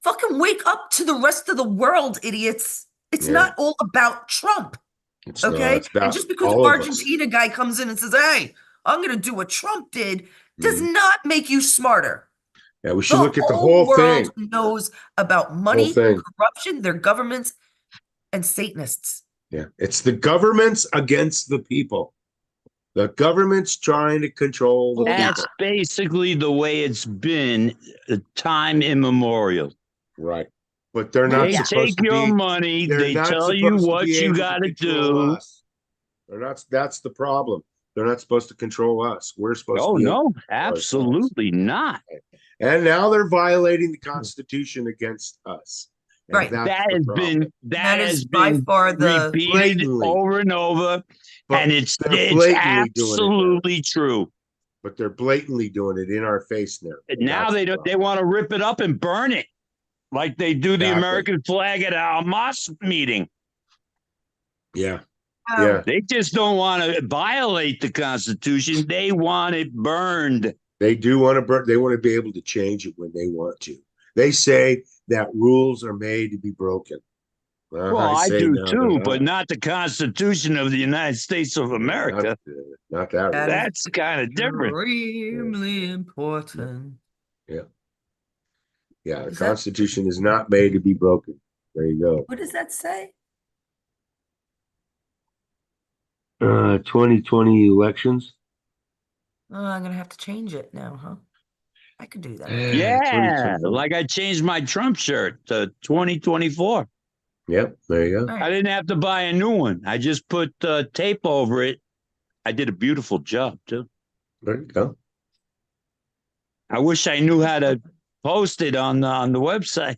Fucking wake up to the rest of the world, idiots. It's Yeah. not all about Trump. It's not. Okay. It's about And just because all of us. Argentina guy comes in and says, hey, I'm going to do what Trump did, does Mhm. not make you smarter. Yeah, we should The look at the whole whole world thing. knows about money, thing. corruption, their governments, and Satanists. Yeah. It's the governments against the people. The government's trying to control the That's people. basically the way it's been time immemorial. Right. But they're Well, not They yeah. supposed take to your be. money, They're they not tell you supposed to what be you able to got to control do. us. They're not. That's the problem. They're not supposed to control us. We're supposed Oh, to be. no, absolutely not. And now they're violating the Constitution against us. And Right. that's That the has problem. been That is by far the repeated Blatantly. over and over, But and it's they're blatantly absolutely true. But they're blatantly doing it in our face now. And now That's they the don't. They problem. want to rip it up and burn it, like they do the Exactly. American flag at our mosque meeting. Yeah. Wow. Yeah. They just don't want to violate the Constitution. They want it burned. They do want to burn. They want to be able to change it when they want to. They say that rules are made to be broken. Well, I say do no, they're too, not. but not the Constitution of the United States of America. Not that That rule. is That's kind of different. extremely important. Yeah. Yeah. The Is that- Constitution is not made to be broken. There you go. What does that say? 2020 elections. Oh, I'm gonna have to change it now, huh? I could do that. Yeah, 2020. like I changed my Trump shirt to 2024. Yep. There you go. All I right. didn't have to buy a new one. I just put tape over it. I did a beautiful job too. There you go. I wish I knew how to post it on the website.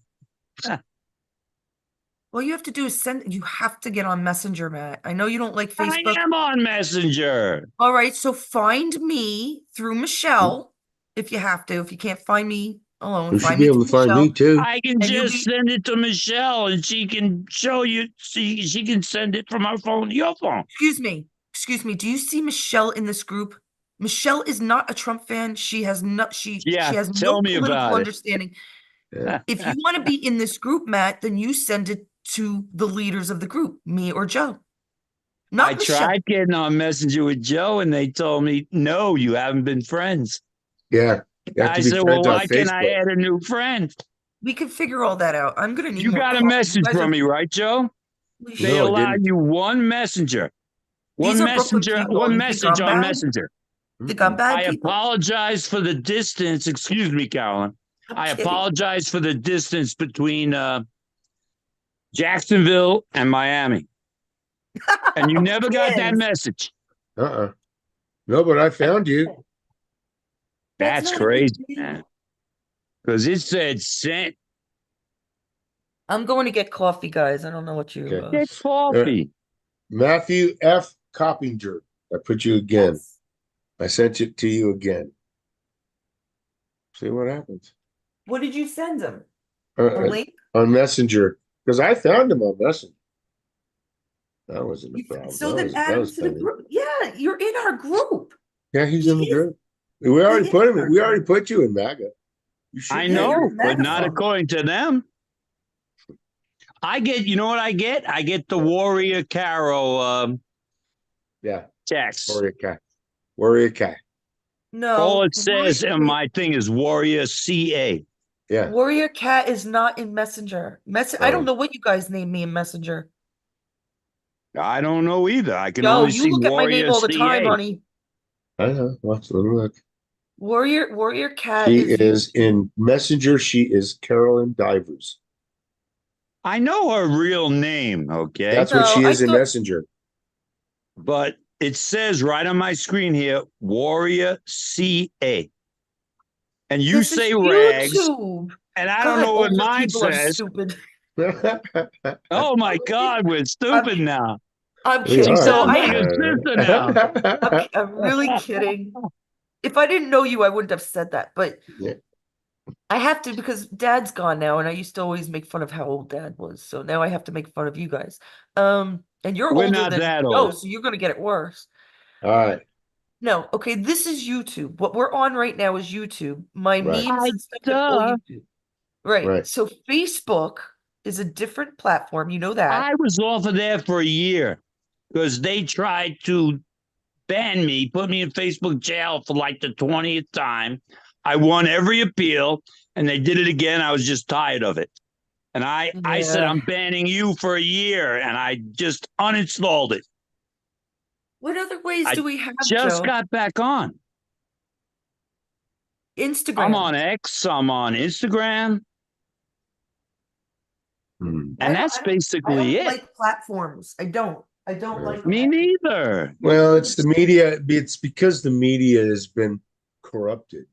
All you have to do is send. You have to get on Messenger, Matt. I know you don't like Facebook. I am on Messenger. All right, so find me through Michelle if you have to. If you can't find me alone, You should find be me able to through find me Michelle. too. I can And you'll just be- send it to Michelle, and she can show you. She can send it from her phone to your phone. Excuse me. Excuse me. Do you see Michelle in this group? Michelle is not a Trump fan. She has not. She Yeah, has tell no me political about it. understanding. Yeah. If you want to be in this group, Matt, then you send it to the leaders of the group, me or Joe. Not I Michelle. tried getting on Messenger with Joe, and they told me, no, you haven't been friends. Yeah. You have I to be said, well, friends on why can't I Facebook. add a new friend? We can figure all that out. I'm gonna need You more got a coffee. You message guys are- from me, right, Joe? Holy They No, I allow didn't. you one messenger. These are Brooklyn people. One You think message I'm on bad? Messenger. Think I'm bad, I people? apologize for the distance. Excuse me, Carolyn. I Okay. apologize for the distance between Jacksonville and Miami. And you never got that Yes. message. Uh-uh. No, but I found you. That's That's not a big crazy, deal. man. Because it said sent. I'm going to get coffee, guys. I don't know what you. Okay. Get coffee. Matthew F. Coppinger. I put you again. Yes. I sent it to you again. See what happens. What did you send him? A link? On Messenger. Because I found him on Messenger. That wasn't a problem. So That then was- add that him was to the funny. group. Yeah, you're in our group. Yeah, he's He in the is- group. We already he put is him in. our We group. already put you in MAGA. You should I be. know, you're but not mad. according to them. I get, you know what I get? I get the Warrior Caro Yeah. text. WarriorCa. WarriorCa. No. All it says Warrior- in my thing is Warrior CA. Yeah. Warrior Cat is not in Messenger. I Oh. don't know what you guys name me in Messenger. I don't know either. I can Yo, only you see look at my Warrior name all the time, CA. honey. I know. Let's look. Warrior Cat She is is in Messenger. She is Carolyn Divers. I know her real name, okay? That's what she No, I is in thought- Messenger. But it says right on my screen here, Warrior CA. And you This is say rags, YouTube. and I God, don't know what older mine people are says. stupid. Oh my God, we're stupid now. I'm We kidding. are. No, sounds like I, a sister now. I'm really kidding. If I didn't know you, I wouldn't have said that. But Yeah. I have to because Dad's gone now, and I used to always make fun of how old Dad was. So now I have to make fun of you guys. And you're We're older not than that Joe, old. so you're gonna get it worse. All right. No, okay, this is YouTube. What we're on right now is YouTube. My Right. memes and stuff are all Duh. YouTube. Right. Right. So Facebook is a different platform. You know that. I was off of there for a year because they tried to ban me, put me in Facebook jail for like the 20th time. I won every appeal and they did it again. I was just tired of it. And I said, Yeah. I'm banning you for a year. And I just uninstalled it. What other ways I do we have, Just Joe? got back on. Instagram. I'm on X. I'm on Instagram. Hmm. And that's basically it. like platforms. I don't like Me neither. Well, it's the media. It's because the media has been corrupted.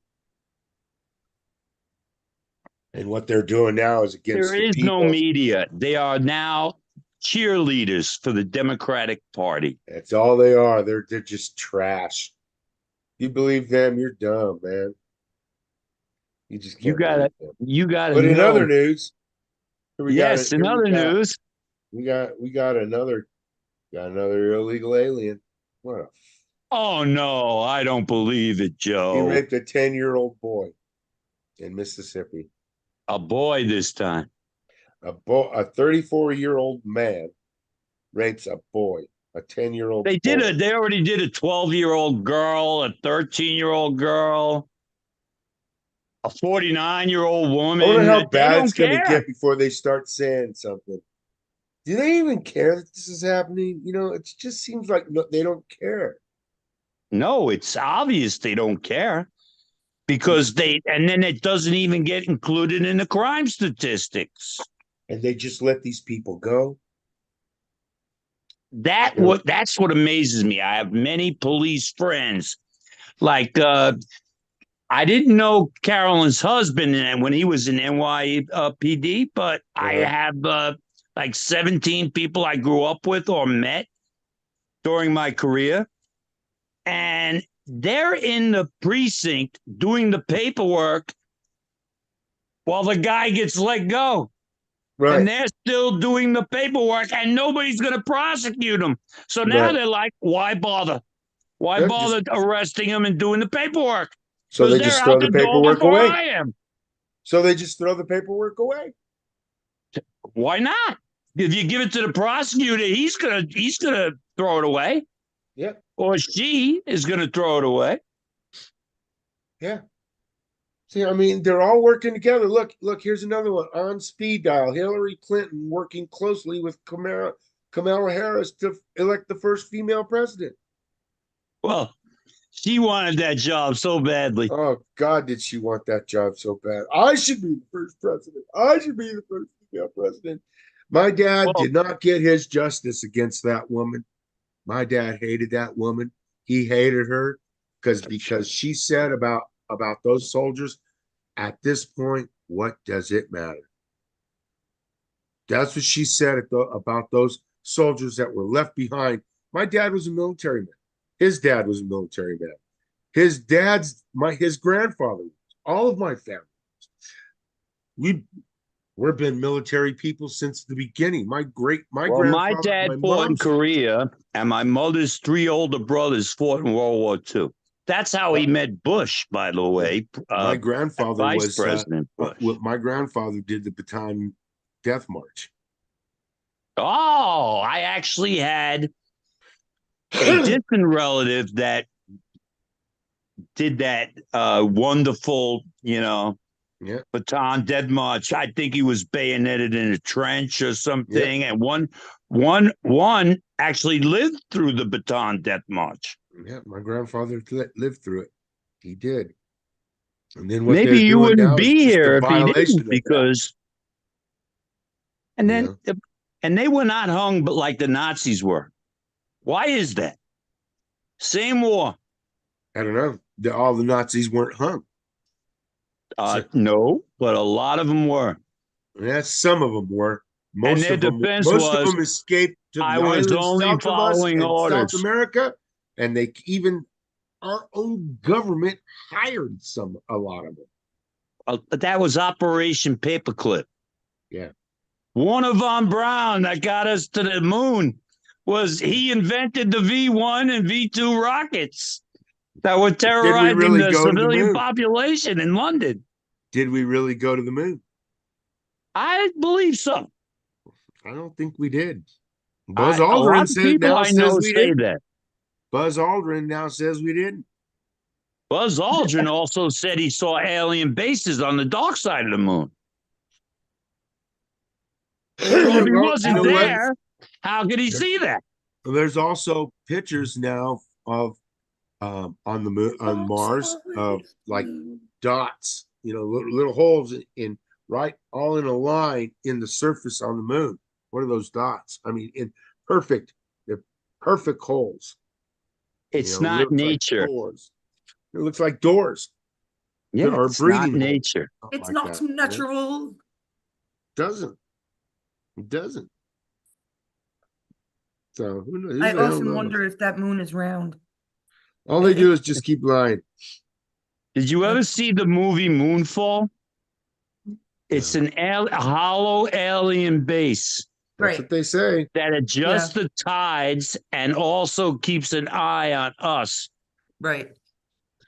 And what they're doing now is against There the is no people. media. They are now cheerleaders for the Democratic Party. That's all they are. They're just trash. You believe them, you're dumb, man. You just You can't believe gotta, them. you gotta But in other know. news, here we got Yes, it. in Here other news, we got another illegal alien. What a oh no, I don't believe it, he Joe. raped a 10-year-old boy in Mississippi. A boy this time. A 34-year-old man rapes a boy, a 10-year-old They boy. did they already did a 12-year-old girl, a 13-year-old girl, a 49-year-old I woman. wonder how They bad it's don't going to care. get before they start saying something. Do they even care that this is happening? You know, it just seems like they don't care. No, it's obvious they don't care because and then it doesn't even get included in the crime statistics. And they just let these people go. That's what amazes me. I have many police friends. Like I didn't know Carolyn's husband when he was in NYPD, but I have like 17 people I grew up with or met during my career. And they're in the precinct doing the paperwork while the guy gets let go. Right. And they're still doing the paperwork and nobody's going to prosecute them. So now Right. they're like, why bother? Why Yeah, bother arresting him and doing the paperwork? So Because they they're just out throw the the door paperwork before away. I am. So they just throw the paperwork away. Why not? If you give it to the prosecutor, he's gonna throw it away. Yeah. Or she is gonna throw it away. Yeah. See, I mean, they're all working together. Look, here's another one on speed dial. Hillary Clinton working closely with Kamala Harris to elect the first female president. Well, she wanted that job so badly. Oh, God, did she want that job so bad? I should be the first president. I should be the first female president. My dad Well, did not get his justice against that woman. My dad hated that woman. He hated her because she said about those soldiers, at this point, what does it matter? That's what she said about those soldiers that were left behind. My dad was a military man. His dad was a military man. His grandfather, all of my family. We've been military people since the beginning. My my grandfather, dad my fought in mom's. Korea, and my mother's 3 older brothers fought in World War II. That's how he met Bush, by the way. My grandfather Vice was President Bush. my grandfather did the Bataan Death March. Oh, I actually had a distant relative that did that wonderful, Yeah. Baton Dead March. I think he was bayoneted in a trench or something. And one actually lived through the Baton Death March. Yeah, my grandfather lived through it. He did. And then what Maybe they're you doing wouldn't now is be just here a if he violation didn't, of that. because and then Yeah. and they were not hung, but like the Nazis were. Why is that? Same war. I don't know. All the Nazis weren't hung. No, but a lot of them were. Yeah, some of them were. And their defense Most of was, them escaped to I the was islands only south of us following in South orders. America, and our own government hired a lot of them. But that was Operation Paperclip. Yeah. Warner von Braun that got us to the moon he invented the V1 and V2 rockets that were terrorizing really the go to the civilian moon? population in London. Did we really go to the moon? I believe so. I don't think we did. A Buzz lot Aldrin of people I know say that. Buzz Aldrin now says we didn't. Buzz Aldrin also said he saw alien bases on the dark side of the moon. Well, if he wasn't there, how could he see that? There's also pictures now of on the moon, on Mars, of like dots, little holes all in a line in the surface on the moon. What are those dots? I mean, they're perfect holes. It's not nature. Like doors. It looks like doors. Yeah, our it's not breeding nature. something It's like not that, you know? natural. Doesn't. It doesn't. So who I the hell often knows? wonder if that moon is round. All they It- do is just keep lying. Did you ever see the movie Moonfall? It's No. a hollow alien base That's Right. what they say. that adjusts the tides and also keeps an eye on us. Right.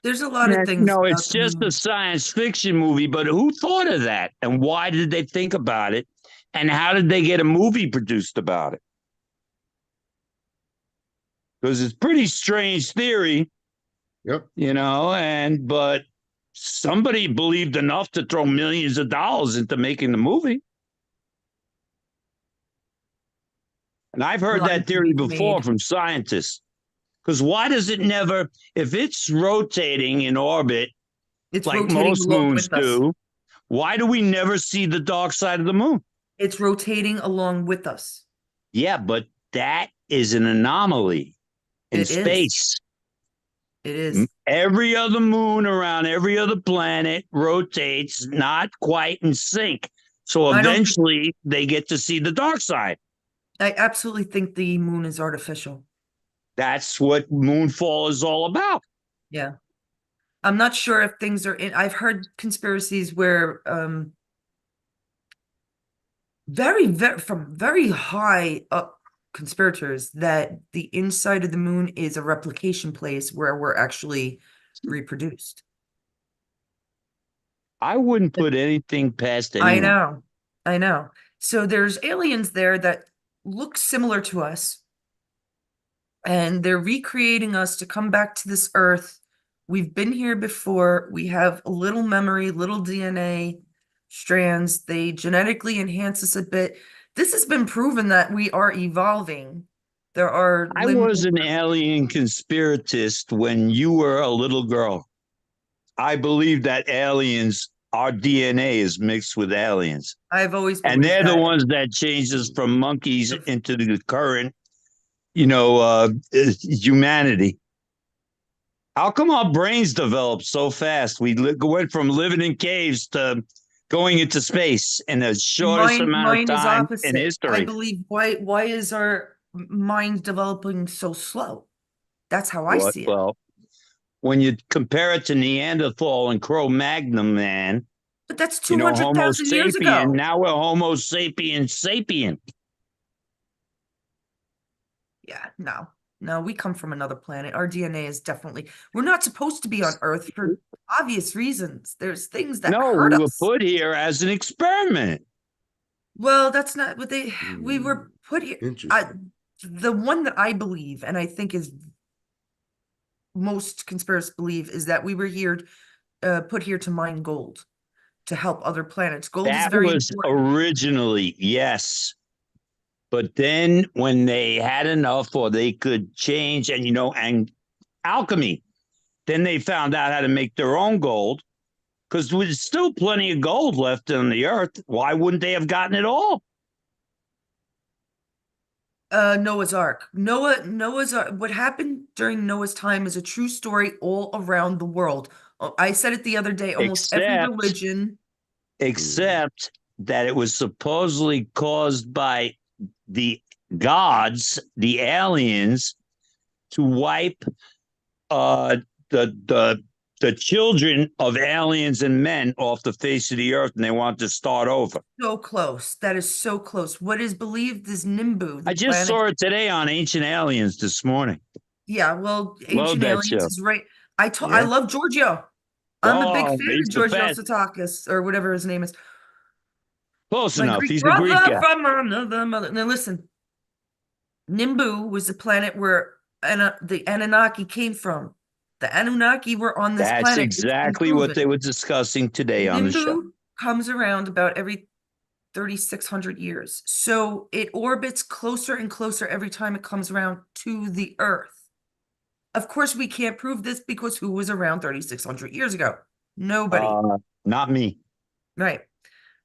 There's a lot of things No, about it's the just a moon. science fiction movie, but who thought of that? And why did they think about it? And how did they get a movie produced about it? Because it's pretty strange theory, Yep. but somebody believed enough to throw millions of dollars into making the movie. And I've heard Lot that of theory movies before made. from scientists. Because why does it never, if it's rotating in orbit It's like rotating most along moons with us. do, why do we never see the dark side of the moon? It's rotating along with us. Yeah, but that is an anomaly in It is. space. It is. Every other moon around every other planet rotates not quite in sync. So I don't think- eventually they get to see the dark side. I absolutely think the moon is artificial. That's what Moonfall is all about. Yeah. I'm not sure if things are in. I've heard conspiracies where from very high up conspirators that the inside of the moon is a replication place where we're actually reproduced. I wouldn't put anything past anyone. I know. So there's aliens there that look similar to us, and they're recreating us to come back to this earth. We've been here before. We have a little memory, little DNA strands. They genetically enhance us a bit. This has been proven that we are evolving. There are I was an alien conspiratist when you were a little girl. I believe that our DNA is mixed with aliens. I've always And believed they're the that. ones that changed us from monkeys into the current, humanity. How come our brains developed so fast? We went from living in caves to going into space in the shortest amount of Mine is time in opposite. I history. believe why is our mind developing so slow? That's how I see it. Well, when you compare it to Neanderthal and Cro-Magnon man, But that's Homo 200,000 years sapien, ago. now we're Homo sapien. Yeah, no, we come from another planet. Our DNA is we're not supposed to be on Earth for obvious reasons. There's things that No, hurt we were us. put here as an experiment. Well, that's not what we were put here. Interesting. The one that I believe, and I think is most conspiracists believe, is that we were put here to mine gold, to help other planets. Gold is That very was important. originally, yes. But then when they had enough or they could change and alchemy, then they found out how to make their own gold because there's still plenty of gold left on the earth. Why wouldn't they have gotten it all? Noah's Ark. Noah's Ark. What happened during Noah's time is a true story all around the world. I said it the other day, almost every religion. Except that it was supposedly caused by the gods, the aliens, to wipe the children of aliens and men off the face of the earth, and they want to start over. So close. That is so close. What is believed is Nimbu. I just saw it today on Ancient Aliens this morning. Yeah, well, Love Ancient that Aliens show. is right. I love Giorgio. I'm a big fan he's of the Giorgio best. Tsoutakis, or whatever his name is. Close My enough. Greek He's a Greek brother guy. from another mother. Now listen, Nimbu was the planet where the Anunnaki came from. The Anunnaki were on this That's planet. It's been exactly what proven. they were discussing today on the show. Nimbu comes around about every 3,600 years. So it orbits closer and closer every time it comes around to the Earth. Of course, we can't prove this because who was around 3,600 years ago? Nobody. Not me. Right.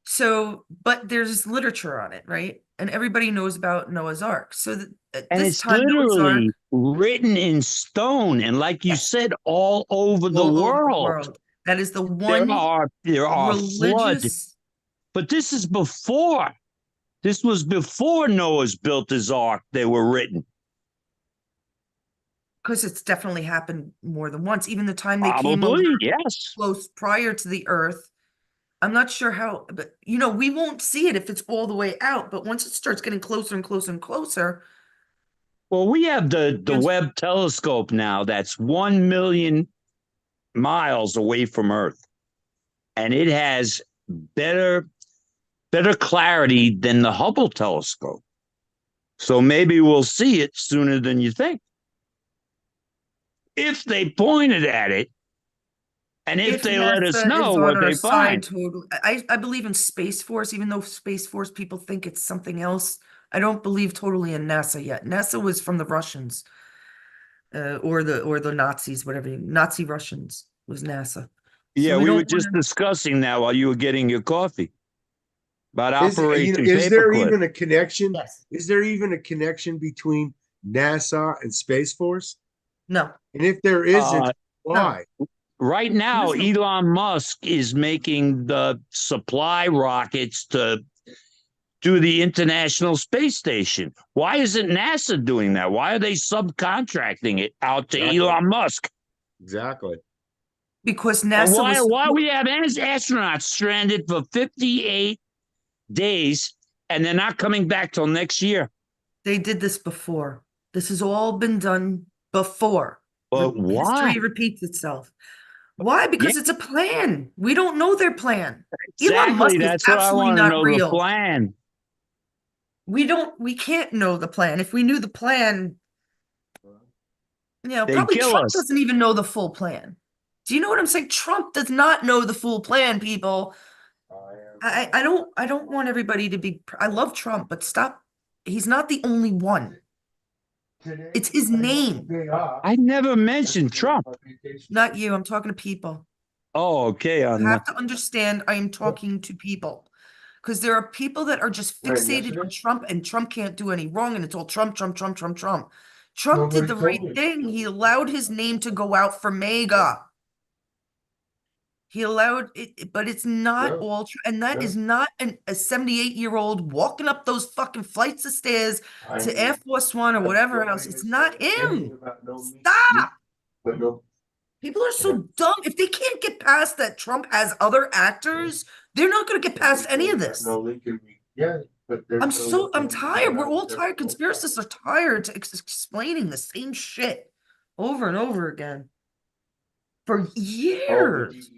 So, but there's literature on it, right? And everybody knows about Noah's Ark. So at And this it's time, Noah's Ark, literally written in stone. And like you said, all over the all over the world. world. That is the There one are flood, religious. but this is before. This was before Noah's built his ark. They were written. Because it's definitely happened more than once. Even the time they came over Probably, yes. close prior to the earth. I'm not sure how, but we won't see it if it's all the way out. But once it starts getting closer and closer and closer, Well, we have the Yes. Webb telescope now that's 1 million miles away from Earth, and it has better clarity than the Hubble telescope. So maybe we'll see it sooner than you think. If they pointed at it, and if they let us NASA know is on what our they side, find. totally. I believe in Space Force, even though Space Force people think it's something else. I don't believe totally in NASA yet. NASA was from the Russians, or the Nazis, whatever. Nazi Russians was NASA. Yeah, we we were don't just wanna- discussing that while you were getting your coffee about Is Operation there Paperclip. even a connection? Yes. Is there even a connection between NASA and Space Force? No. And if there isn't, Uh, why? Right now, There is Elon Musk is making the supply rockets to do the International Space Station. Why isn't NASA doing that? Why are they subcontracting it out to Exactly. Elon Musk? Exactly. Because And NASA why was we have astronauts stranded for 58 days and they're not coming back till next year? they did this before. This has all been done before. But why? History repeats itself. Why? Because it's a plan. We don't know their plan. Elon Exactly. Musk is That's what I absolutely want to not know, real. the plan. We can't know the plan. If we knew the plan, They'd probably kill Trump us. doesn't even know the full plan. Do you know what I'm saying? Trump does not know the full plan, people. I don't want everybody to be, I love Trump, but stop. He's not the only one. It's his name. I never mentioned Trump. Not you. I'm talking to people. Oh, okay. You have to understand I am talking to people. Because there are people that are just Right, fixated on yesterday? Trump, and Trump can't do any wrong, and it's all Trump, Trump, Trump, Trump, Trump. Trump did Nobody the told right me. thing. He allowed his name to go out for MAGA. He allowed it, but it's not Yeah. all true. And that Yeah. is not a 78-year-old walking up those fucking flights of stairs to Air Force One or whatever else. It's not him. Stop. But no, People are so dumb. If they can't get past that Trump has other actors, they're not going to get past any of this. Yeah, but I'm tired. We're all tired. Conspiracists are tired to explaining the same shit over and over again for years.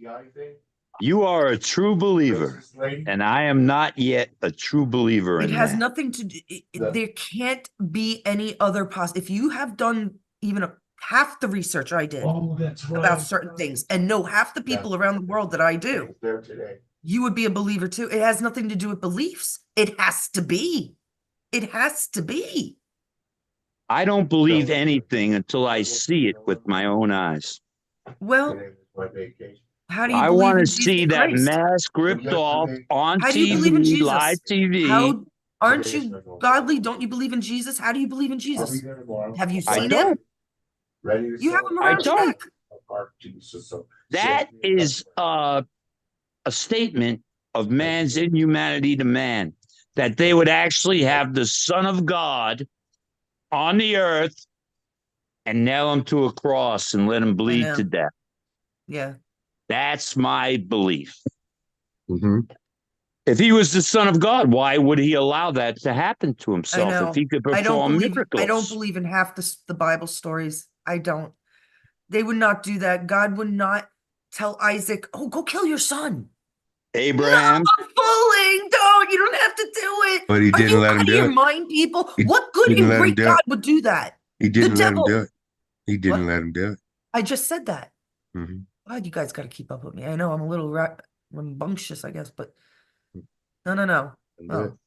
You are a true believer, and I am not yet a true believer It in has that. nothing to do. There can't be any other if you have done even half the research I did That's about certain things and know half the people around the world that I do, There today. you would be a believer too. It has nothing to do with beliefs. It has to be. It has to be. I don't believe anything until I see it with my own eyes. Well, Today was my vacation. how do you I believe want in to Jesus see that Christ? mask ripped off on How do you believe in TV, Jesus? live TV. How aren't you godly? Don't you believe in Jesus? How do you believe in I'll Jesus? be there tomorrow. Have you I seen him? don't. Ready to You have sell him it. I around your don't. neck. That is a statement of man's inhumanity to man, that they would actually have the Son of God on the earth and nail him to a cross and let him bleed know. to death. Yeah. That's my belief. Mhm. If he was the Son of God, why would he allow that to happen to I himself know. if he could I don't perform believe miracles? I don't believe in half the Bible stories. I don't. They would not do that. God would not tell Isaac, "Oh, go kill your son." Abraham, No, I'm fooling. Don't. You don't have to do it. But he Are didn't you let him out of do your it. mind, people? He What good didn't and let him great do God it. would do that? He didn't let him devil. do it. He didn't What? let him do it. I just said that. Mhm. God, you guys got to keep up with me. I know I'm a little rambunctious, I guess, but no. Oh.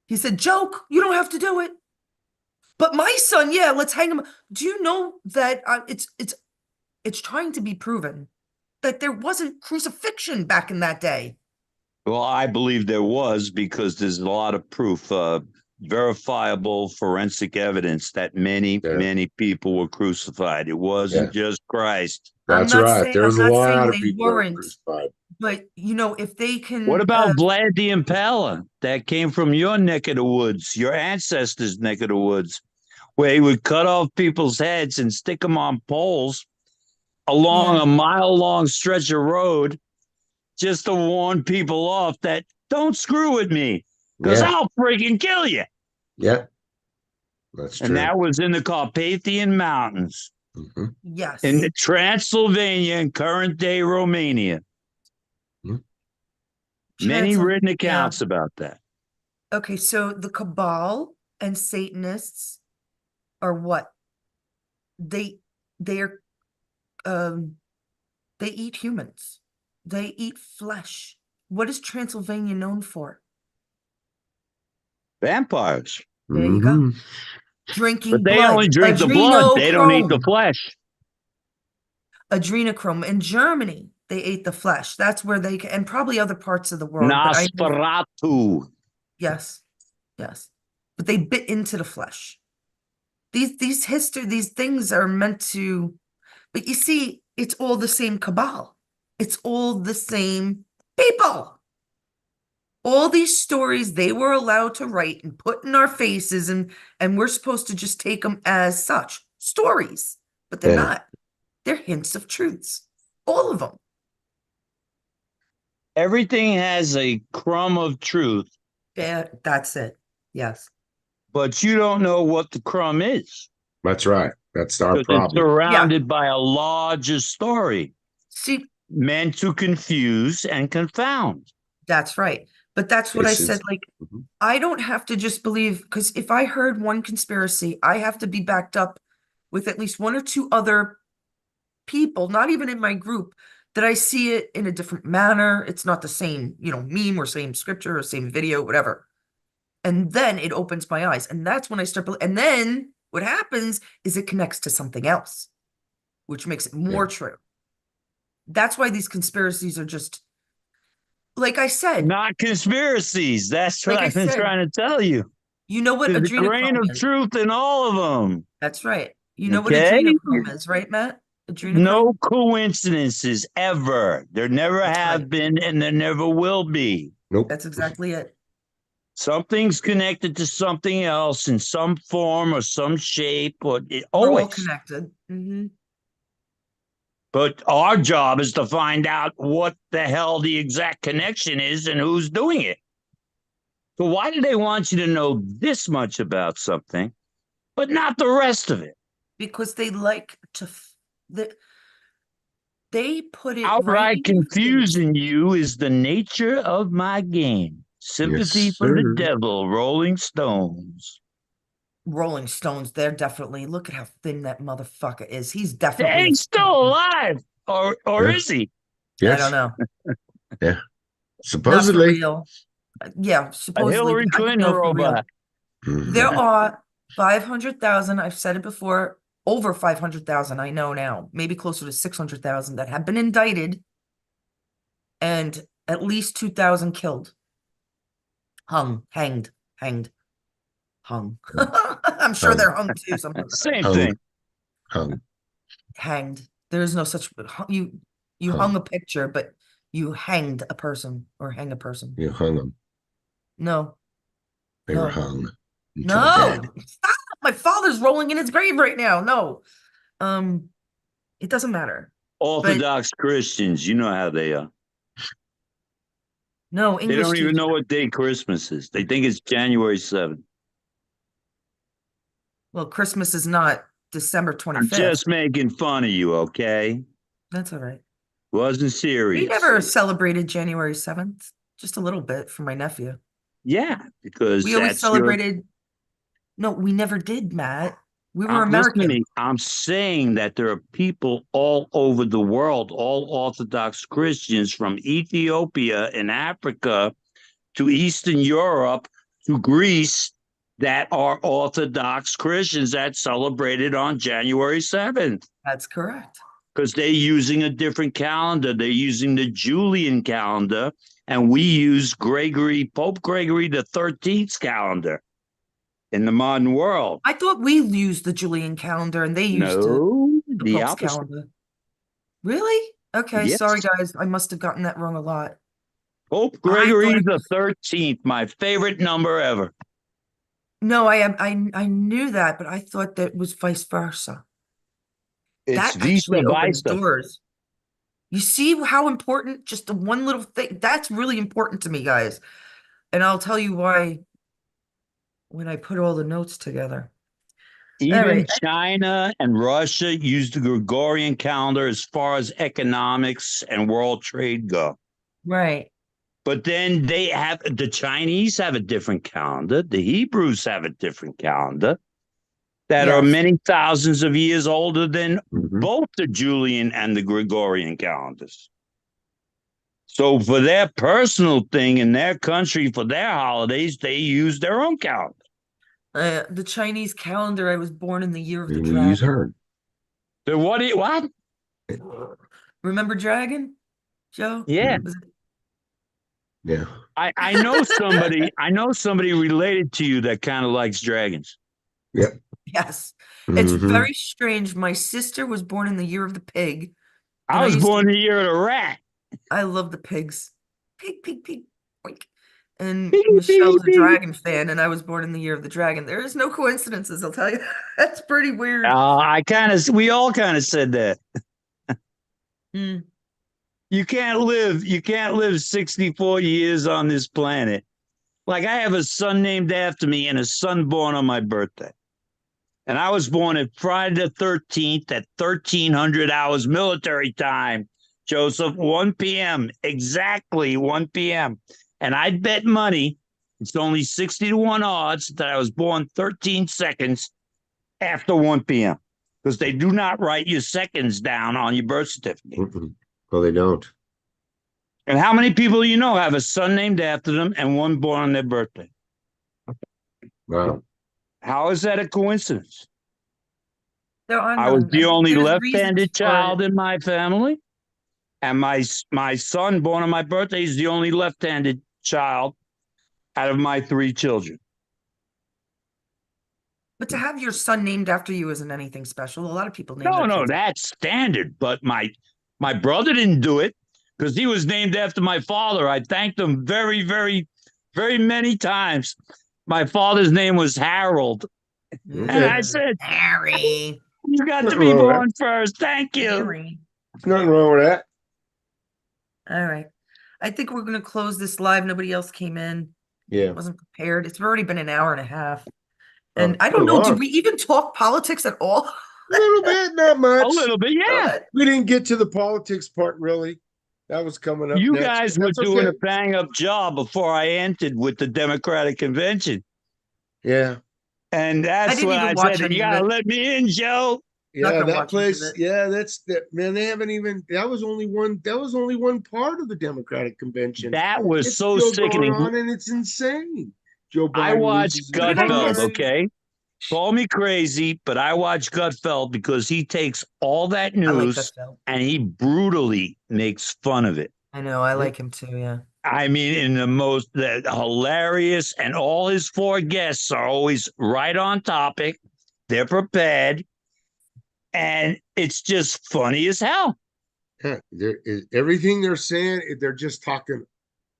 He said, "Joke, you don't have to do it." But my son, yeah, let's hang him. Do you know that it's trying to be proven that there wasn't crucifixion back in that day? well, I believe there was because there's a lot of proof. verifiable forensic evidence that many, Yeah. many people were crucified. It wasn't just Christ. That's I'm not right. saying, There was I'm a not saying lot of they people that were weren't, crucified. but if they can, What about Vlad the Impaler that came from your neck of the woods, your ancestors' neck of the woods, where he would cut off people's heads and stick them on poles along Yeah. a mile-long stretch of road just to warn people off that don't screw with me because Yeah, I'll freaking kill you. yeah, that's And true. that was in the Carpathian Mountains Mhm. yes, in Transylvania and current-day Romania. Many written accounts about that. Okay, so the cabal and Satanists are what? They are they eat humans. They eat flesh. What is Transylvania known for? Vampires. There you go. Mhm. Drinking But they blood. only drink the blood. They don't eat the Adrenochrome. flesh. Adrenochrome. In Germany, they ate the flesh. That's where they and probably other parts of the world. But I know, Nosferatu. yes, yes. But they bit into the flesh. These things are meant to, but you see, it's all the same cabal. It's all the same people. All these stories they were allowed to write and put in our faces, and we're supposed to just take them as such stories, but they're Yeah. not. They're hints of truths. All of them. Everything has a crumb of truth, Yeah, that's it. Yes. but you don't know what the crumb is That's right. That's our because it's problem. surrounded by a larger story See, meant to confuse and confound. that's right. But that's what I This is- said. Like, Mhm. I don't have to just believe, because if I heard one conspiracy, I have to be backed up with at least one or two other people, not even in my group, that I see it in a different manner. It's not the same, meme or same scripture or same video, whatever. And then it opens my eyes. And that's when I start, and then what happens is it connects to something else, which makes it more true. That's why these conspiracies are just, like I said, Not conspiracies. That's what Like I I've been said, trying to tell you. you know what There's a grain adrenochrome of is. truth in all of them. That's right. You know what Okay? adrenochrome is, right, Matt? Adrenochrome? No coincidences ever. There never That's have right. been, and there never will be. Nope. That's exactly it. Something's connected to something else in some form or some shape, or We're all always. connected. Mm-hmm. But our job is to find out what the hell the exact connection is and who's doing it. So why do they want you to know this much about something, but not the rest of it? Because they like to, they put it right Outright in your face. confusing you is the nature of my game. Sympathy Yes, for the sir. devil, Rolling Stones. Rolling Stones, they're definitely, look at how thin that motherfucker is. He's definitely a He's still alive, or Yeah. is he? Yes. I don't know. Yeah. Not for Supposedly. real. Yeah, A supposedly. Hillary but I don't Clinton know for real. robot. Mhm. There are 500,000, I've said it before, over 500,000, I know now, maybe closer to 600,000 that have been indicted, and at least 2,000 killed. Hung, hanged, hung. I'm sure Hung. they're hung too. Some of them. Same Hung. thing. Hung. Hanged. There is no such, you Hung. hung a picture, but you hanged a person or hang a person. You hung them. No. They No. were hung. To the No, dead. stop. My father's rolling in his grave right now. No. It doesn't matter. Orthodox Christians, you know how they are. No, They English don't even teacher. know what day Christmas is. They think it's January 7th. Well, Christmas is not December I'm 25th. just making fun of you, okay? That's all right. Wasn't serious. We never celebrated January 7th. Just a little bit for my nephew. Yeah, because We always that's your. celebrated. No, we never did, Matt. We were Listen to American. me. I'm saying that there are people all over the world, all Orthodox Christians from Ethiopia and Africa to Eastern Europe to Greece that are Orthodox Christians that celebrated on January 7th That's correct. because they're using a different calendar. They're using the Julian calendar, and we use Pope Gregory the 13th calendar. in the modern world. I thought we used the Julian calendar and they used No, the the Pope's opposite. calendar. Really? Okay, Yes. sorry guys. I must have gotten that wrong a lot. Pope I Gregory thought it the was- 13th, my favorite number ever. No, I knew that, but I thought that was vice versa. It's That Visa actually opens Vista. doors. You see how important just the one little thing that's really important to me, guys. And I'll tell you why when I put all the notes together. All Even right. China and Russia use the Gregorian calendar as far as economics and world trade go. Right. But then the Chinese have a different calendar. The Hebrews have a different calendar that are Yes. many thousands of years older than Mhm. both the Julian and the Gregorian calendars. So for their personal thing in their country, for their holidays, they use their own calendar. The Chinese calendar, I was born in the year of the And we use dragon. her. So what? Remember dragon, Joe? Yeah. Was it- Yeah. I know somebody related to you that kind of likes dragons. Yes. It's Mhm. very strange. My sister was born in the year of the pig. And I was used to- born the year of the rat. I love the pigs. Pig, pig, pig. Oink. And Piggy, Michelle's a piggy, piggy. dragon fan, and I was born in the year of the dragon. There is no coincidences, I'll tell you. That's pretty weird. We all kind of said that. Mm. You can't live 64 years on this planet. Like I have a son named after me and a son born on my birthday. And I was born at Friday the 13th at 1300 hours military time, Joseph, 1 p.m., exactly 1 p.m. And I'd bet money, it's only 60 to 1 odds that I was born 13 seconds after 1 p.m. because they do not write your seconds down on your birth certificate. Mhm. Well, they don't. And how many people you know have a son named after them and one born on their birthday? Wow. How is that a coincidence? There are I was none. the only There's left-handed reasons for child it. in my family, and my son born on my birthday is the only left-handed child out of my 3 children. But to have your son named after you isn't anything special. A lot of people name their No, kids. that's standard. But my brother didn't do it because he was named after my father. I thanked him very, very, very many times. My father's name was Harold, and I said, Harry. "You got to be born first. Thank you." Harry. There's nothing wrong with that. All right. I think we're going to close this live. Nobody else came in. Yeah. Wasn't prepared. It's already been an hour and a half. Oh, And I too don't know, long. did we even talk politics at all? A little bit, not much. A little bit, yeah. We didn't get to the politics part, really. That was coming up You next, guys but were that's doing okay. a bang up job before I entered with the Democratic convention. Yeah. And that's didn't when even I watch said, any you of got to it. let me in, Joe. Not Yeah, gonna that watch much of place. it. Yeah, that's that man. They haven't even. That was only one part of the Democratic convention. That was It's so still going sickening. on, and it's insane. Joe Biden I watched loses his What did I Gutfeld, miss? mind. okay? Call me crazy, but I watch Gutfeld because he takes all that I like news that film. and he brutally makes fun of it. I know, I like him too, yeah. I mean, in the hilarious, and all his 4 guests are always right on topic. They're prepared, and it's just funny as hell. Yeah, everything they're saying, they're just talking.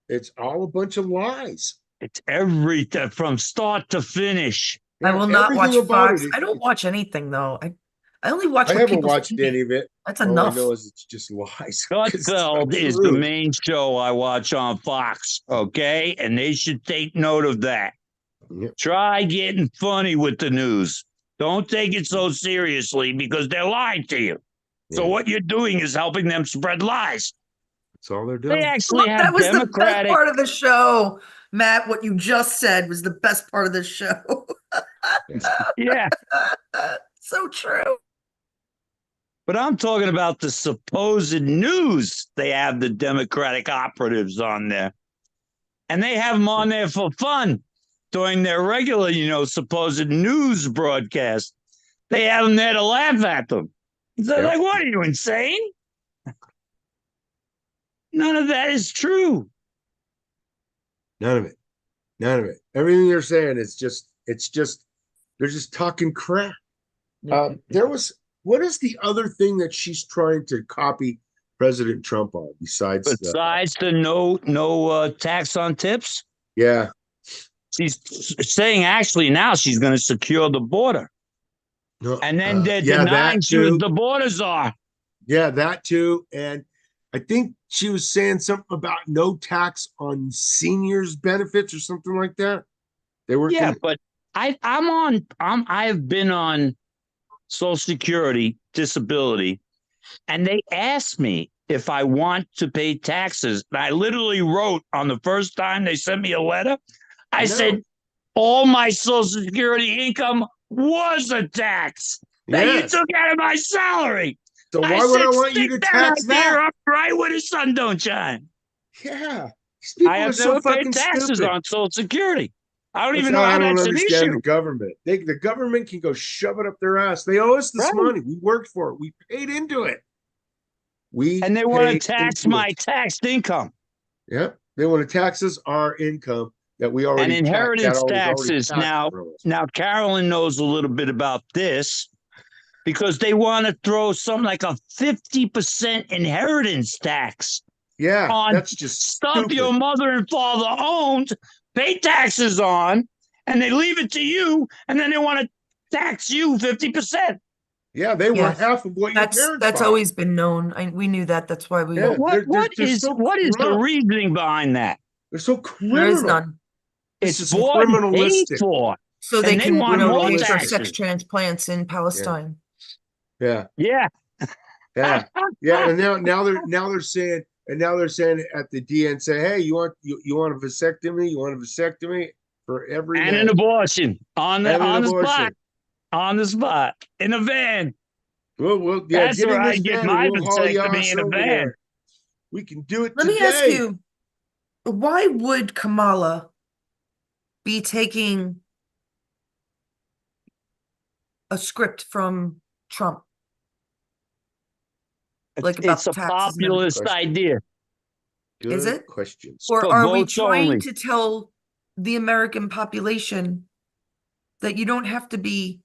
It's all a bunch of lies. It's everything from start to finish. I Yeah, will not watch everything about Fox. it. I don't watch anything though. I only watch I what haven't people watched say. any of it. That's All enough. I know is it's just lies. 'Cause it's not Gutfeld is the true. main show I watch on Fox, okay? And they should take note of that. Yep. Try getting funny with the news. Don't take it so seriously because they're lying to you. So Yeah, what you're doing is helping them spread lies. that's all they're doing. They actually Look, have that was the best Democratic. part of the show. Matt, what you just said was the best part of the show. Yeah, So true. but I'm talking about the supposed news. They have the Democratic operatives on there. And they have them on there for fun during their regular, supposed news broadcast. They have them there to laugh at them. So Yep. like, what are you, insane? None of that is true. None of it. None of it. Everything you're saying is it's just They're just talking crap. Yeah. What is the other thing that she's trying to copy President Trump on besides Besides the no tax on tips, yeah. she's saying actually now she's going to secure the border. No, And then they're yeah, denying that she was too. the border czar. Yeah, that too. And I think she was saying something about no tax on seniors benefits or something like that. They were Yeah, but I have been on Social Security disability, and they asked me if I want to pay taxes. And I literally wrote on the first time they sent me a letter, I said, all my Social Security income was a tax that you yes. took out of my salary. So why would I want you "Stick to tax idea that? up right where the sun don't shine." Yeah. These people I are have so never paid fucking taxes stupid. on Social Security. I don't That's even know how how I don't that's an understand issue. the government. The government can go shove it up their ass. They owe us this Right. money. We worked for it. We paid into it. And they want paid to tax into my it. taxed income. Yep. They want to tax us our income that we And already inheritance was already taxes. taxed Now, from us. now Carolyn knows a little bit about this because they want to throw something like a 50% inheritance tax Yeah, on that's just stuff stupid. your mother and father owned, pay taxes on, and they leave it to you, and then they want to tax you 50%. Yeah, they were Yes. half of what your parents That's bought. always been known. We knew that. That's why we. Yeah. But what They're is so what is the corrupt. reasoning behind that? They're so There is criminal. none. This It's is bought and paid criminalistic. for. So And they they can, want more pay for taxes. sex transplants in Palestine. Yeah, Yeah. yeah, yeah. And now they're saying at the DN say, hey, you want a vasectomy? You want a vasectomy for every And man an abortion on and an the abortion. spot. On the spot. In a van. Well, yeah, That's get where in this I get van my and we'll haul your vasectomy ass in a over van. there. We can do it Let today. me ask you, why would Kamala be taking a script from Trump? Like about It's a taxes and populist Question. idea. Good Is it? questions. Or For are we votes trying only. to tell the American population that you don't have to be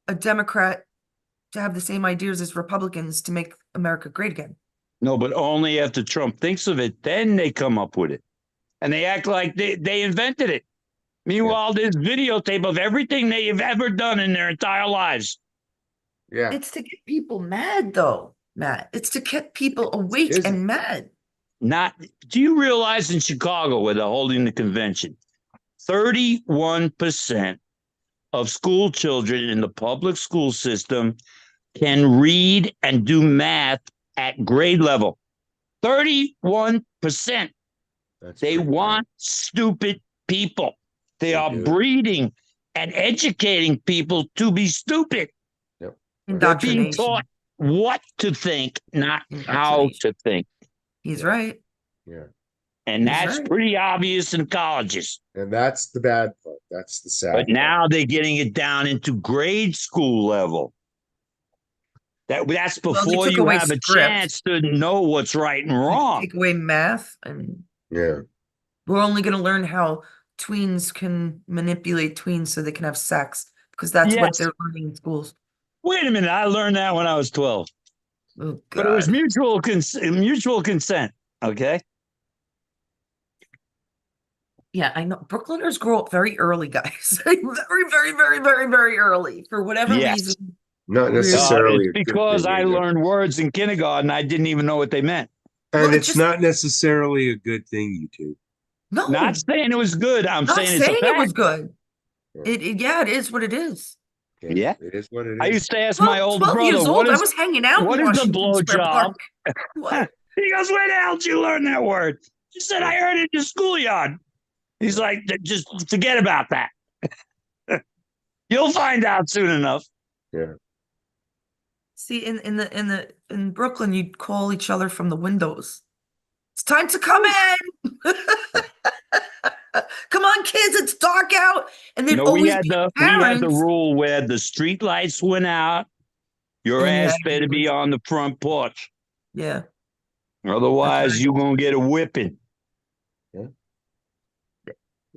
a Democrat to have the same ideas as Republicans to make America great again? No, but only after Trump thinks of it, then they come up with it. And they act like they invented it. Meanwhile, there's videotape of everything they have ever done in their entire lives. Yeah. It's to get people mad, though, Matt. It's to get people awake Is it? and mad. Do you realize in Chicago where they're holding the convention, 31% of school children in the public school system can read and do math at grade level? 31%. That's They pretty want stupid people. They are do. breeding and educating people to be stupid. Yep. They're being Indoctrination. taught what to think, not how Indoctrination. to think. He's Yeah. right. Yeah. And He's that's right. pretty obvious in colleges. And that's the bad part. That's the sad But part. now they're getting it down into grade school level. That's Well, they before took you away have a script. chance to know what's right and wrong. Take away math, and Yeah. we're only going to learn how tweens can manipulate tweens so they can have sex, because that's what Yes. they're learning in schools. Wait a minute. I learned that when I was 12. Oh, But it was God. mutual consent. Okay. Yeah, I know. Brooklyners grow up very early, guys. Very, very, very, very, very early. For whatever Yes. reason. Not Really? necessarily It's a good because thing I either. learned words in kindergarten. I didn't even know what they meant. And Well, it it's just- not necessarily a good thing, you two. No, Not saying it was good. I'm not saying it's a saying it was fact. good. Yeah. Yeah, it is what it is. Yeah. It is what it is. I used to ask 12, my older 12 brother, years old, what I is, was hanging out what in is a Washington Square blowjob? Park. What? He goes, where the hell did you learn that word? He said, I heard it in the schoolyard. He's like, just forget about that. You'll find out soon enough. Yeah. See, in Brooklyn, you'd call each other from the windows. It's time to come in. Come on, kids, it's dark out. And there'd No, always be we had parents. the rule where the street lights went out. Your And ass yeah, better be on the front porch. Yeah. Otherwise, right. you're going to get a whipping.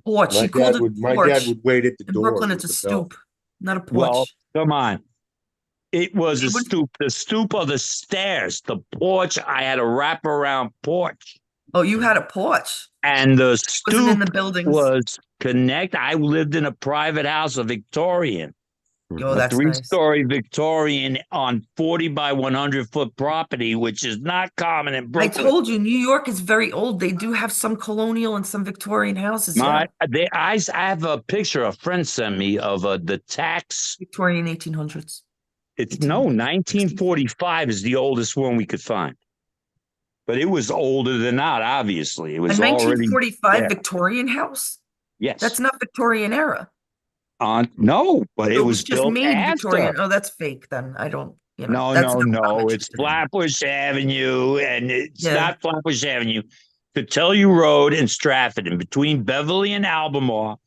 Porch. My He called dad it would porch. wait at the In door. Brooklyn, with it's a the belt. stoop. not a porch. Well, come on. It was It a was- stoop, the stoop of the stairs, the porch. I had a wraparound porch. Oh, you had a porch. And the Wasn't in stoop the buildings. was connect. I lived in a private house, a Victorian, Oh, a that's nice. three-story Victorian on 40 by 100-foot property, which is not common in I Brooklyn. told you, New York is very old. They do have some colonial and some Victorian houses. Yeah. I have a picture a friend sent me of the tax. Victorian 1800s. It's 1860s. no 1945 is the oldest one we could find, but it was older than that. Obviously, it A was already 1945 there. Victorian house? Yes. That's not Victorian era. No, but it It was was just built made after. Victorian. Oh, that's fake then. I don't, No, that's no, not what I'm no. It's interested in. Flatbush Avenue, and it's Yeah. not Flatbush Avenue. Cotillion Road and Stratford, and between Beverly and Albemarle,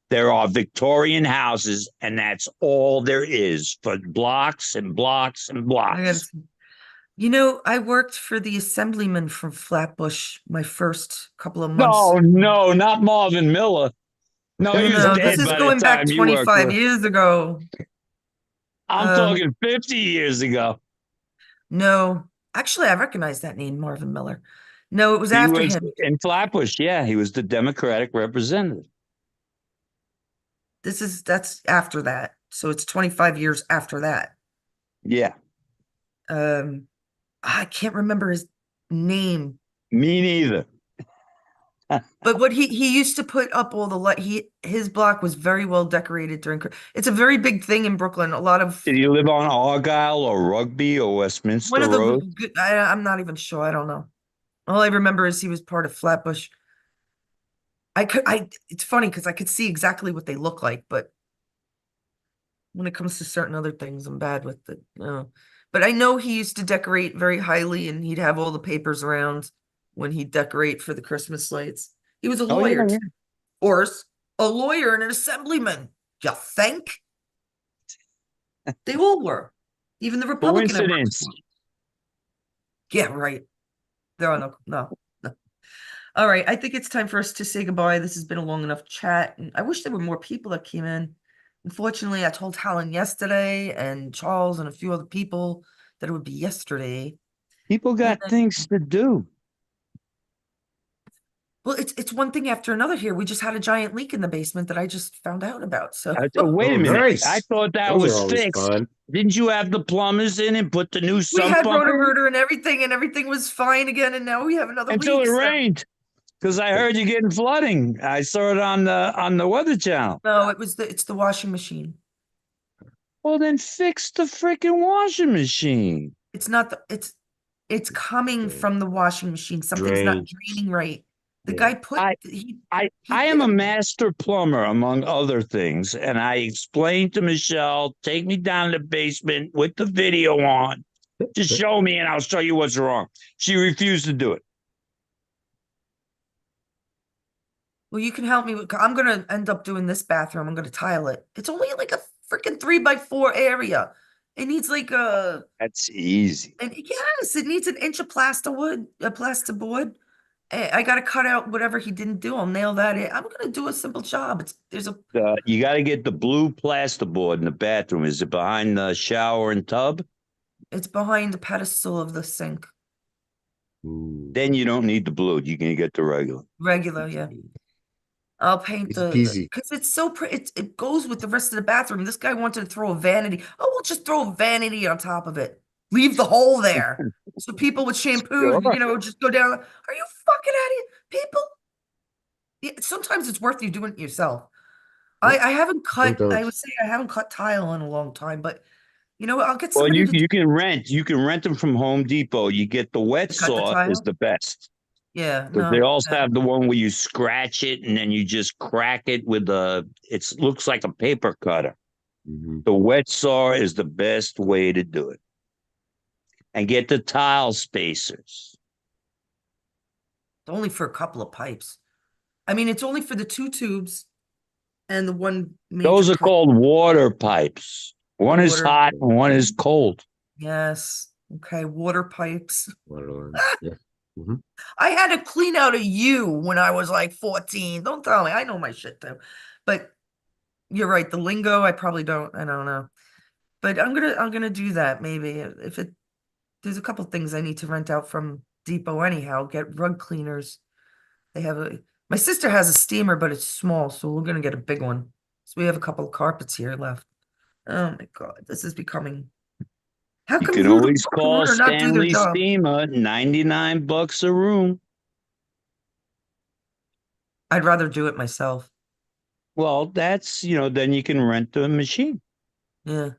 there are Victorian houses, and that's all there is for blocks and blocks and I gotta blocks. see. I worked for the assemblyman from Flatbush my first couple of months. No, not Marvin Miller. No, he was No, dead this is by going the back time you worked 25 with. years ago. I'm talking 50 years ago. No, actually, I recognize that name, Marvin Miller. No, it was He after was him. in Flatbush. Yeah, he was the Democratic representative. That's after that. So it's 25 years after that. Yeah, I can't remember his name, me neither. but what he used to put up all the his block was very well decorated it's a very big thing in Brooklyn. A lot of Did he live on Argyle or Rugby or Westminster one of the Road? I'm not even sure. I don't know. All I remember is he was part of Flatbush. It's funny because I could see exactly what they look like, but when it comes to certain other things, I'm bad with it. But I know he used to decorate very highly, and he'd have all the papers around when he'd decorate for the Christmas lights. He was a Oh, lawyer, yeah, too. Or a lawyer and an assemblyman. You think? They all were. Even the Republican. Coincidence. Yeah, right. There are no. All right, I think it's time for us to say goodbye. This has been a long enough chat, and I wish there were more people that came in. Unfortunately, I told Helen yesterday and Charles and a few other people that it would be yesterday. People got things to do. Well, it's one thing after another here. We just had a giant leak in the basement that I just found out about. So Wait a minute. Nice. I thought that Those are was always fixed. fun. Didn't you have the plumbers in and put the new we sump had pump in? rotor and everything was fine again, and now we have another Until leak. it So- rained. Because I heard you getting flooding. I saw it on the Weather Channel. No, it's the washing machine. Well, then fix the freaking washing machine. It's not it's coming from the washing machine. Something's not draining right. The guy put I am a did. master plumber, among other things, and I explained to Michelle, take me down to the basement with the video on to show me, and I'll show you what's wrong. She refused to do it. Well, you can help me. I'm gonna end up doing this bathroom. I'm gonna tile it. It's only like a freaking 3x4 area. It needs like That's easy. and yes, it needs an inch of plasterboard. I gotta cut out whatever he didn't do. I'll nail that in. I'm gonna do a simple job. You got to get the blue plasterboard in the bathroom. Is it behind the shower and tub? It's behind the pedestal of the sink. Then you don't need the blue. You can get the regular. Regular, yeah. I'll paint Easy peasy. because it's so pretty. It goes with the rest of the bathroom. This guy wanted to throw a vanity. Oh, we'll just throw a vanity on top of it. Leave the hole there. So people with shampoo, Sure. just go down. Are you fucking out of here? People. Yeah, sometimes it's worth you doing it yourself. I haven't cut. Sometimes. I would say I haven't cut tile in a long time, but I'll get Well, somebody you can rent them from Home Depot. You get the wet To cut the saw is tile? the best. Yeah, Because they also have the one where you scratch it and then you just crack it with it looks like a paper cutter. The wet saw is the best way to do it. And get the tile spacers. only for a couple of pipes. I mean, it's only for the 2 tubes and the one major Those are pipe. called water pipes. One is Water. hot and one is cold. Yes. Okay, water pipes. Yeah. I had to clean out a U when I was like 14. Don't tell me. I know my shit too. But you're right. The lingo, I probably don't. I don't know. But I'm gonna do that maybe. If it there's a couple things I need to rent out from Depot anyhow. Get rug cleaners. They have a my sister has a steamer, but it's small, so we're gonna get a big one. So we have a couple of carpets here left. Oh my God, this is becoming. How You come can Rudolph always and call Warner not do their Stanley job? Steamer, $99 a room. I'd rather do it myself. Well, that's, then you can rent the machine. Yeah,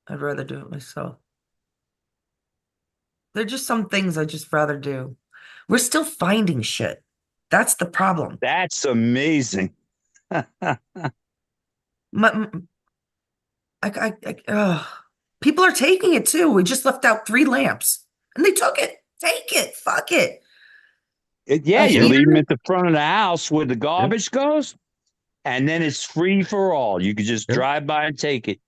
I'd rather do it myself. There are just some things I just rather do. We're still finding shit. That's the problem. That's amazing. My, people are taking it too. We just left out 3 lamps and they took it. Take it. Fuck it. Yeah, A you heater? leave them at the front of the house where the Yep. garbage goes, and then it's free for all. You could just Yep. drive by and take it.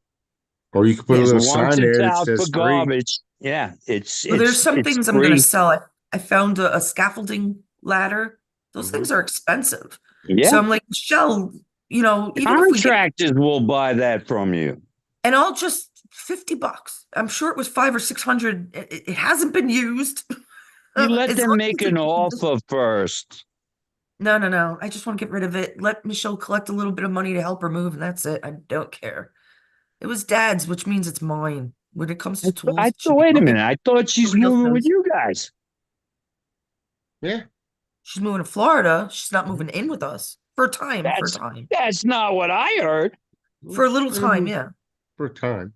Or you could put a So little once sign there it's that out for says free. garbage, yeah, Well, there's some it's things I'm going to free. sell. I found a scaffolding ladder. Those Mhm. things are expensive. Yeah, So I'm like, Michelle, even if we get, contractors will buy that from you. and I'll just $50. I'm sure it was 500 or 600. It hasn't been used. You let As them long make as an it- offer first. No. I just want to get rid of it. Let Michelle collect a little bit of money to help her move, and that's it. I don't care. It was Dad's, which means it's mine. When it comes to tools, it should be Wait a mine. minute. I thought she's Nobody else moving with knows. you guys. Yeah. She's moving to Florida. She's not moving in with us for a time. For a That's time. that's not what I heard. For a little Let her time, move yeah. For a time.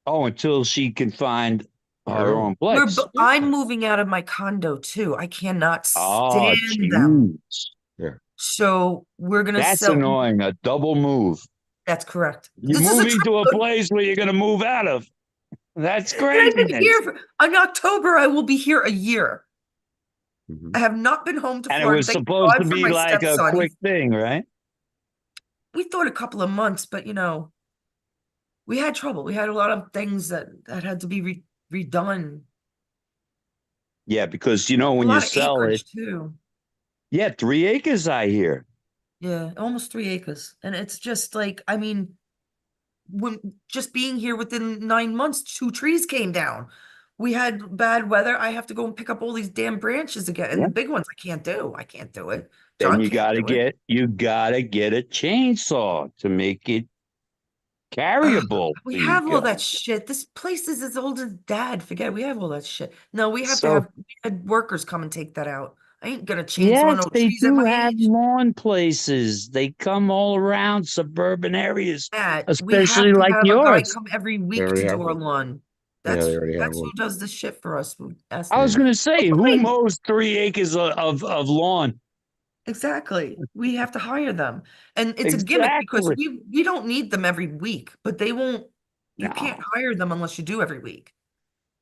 Oh, until she can find her Her own own. place. I'm moving out of my condo too. I cannot Oh, stand them. jeez. So we're gonna That's sell. annoying. A double move. That's correct. You're This is a moving to a trip. place where you're going to move out of. That's And I've been craziness. here in October. I will be here a year. Mhm. I have not been home to And it Florida. was Thank supposed God to for be my like a stepson. quick thing, right? We thought a couple of months, but we had trouble. We had a lot of things that had to be redone. Yeah, because A when you lot of sell it, acreage too. yeah, 3 acres I hear. Yeah, almost 3 acres. And it's just like, when just being here within 9 months, 2 trees came down. We had bad weather. I have to go and pick up all these damn branches again. And Yeah. the big ones I can't do. I can't do it. Then John you can't gotta do it. get a chainsaw to make it Ugh, carryable we for you have all guys. that shit. This place is as old as Dad. Forget it. We have all that shit. No, we have to So we had workers come and take that out. I ain't gonna chainsaw yes, no they trees at do my have age. lawn places. They come all around suburban areas, Dad, we have especially to like have a guy yours. come every They week already to have do our one. lawn. Yeah, they already have That's who one. does this shit for us. Ask I was them. going to say, who Fine. mows 3 acres of lawn? Exactly. We have to hire them. And it's a gimmick because Exactly. we don't need them every week, but they won't, you can't No, hire them unless you do every week.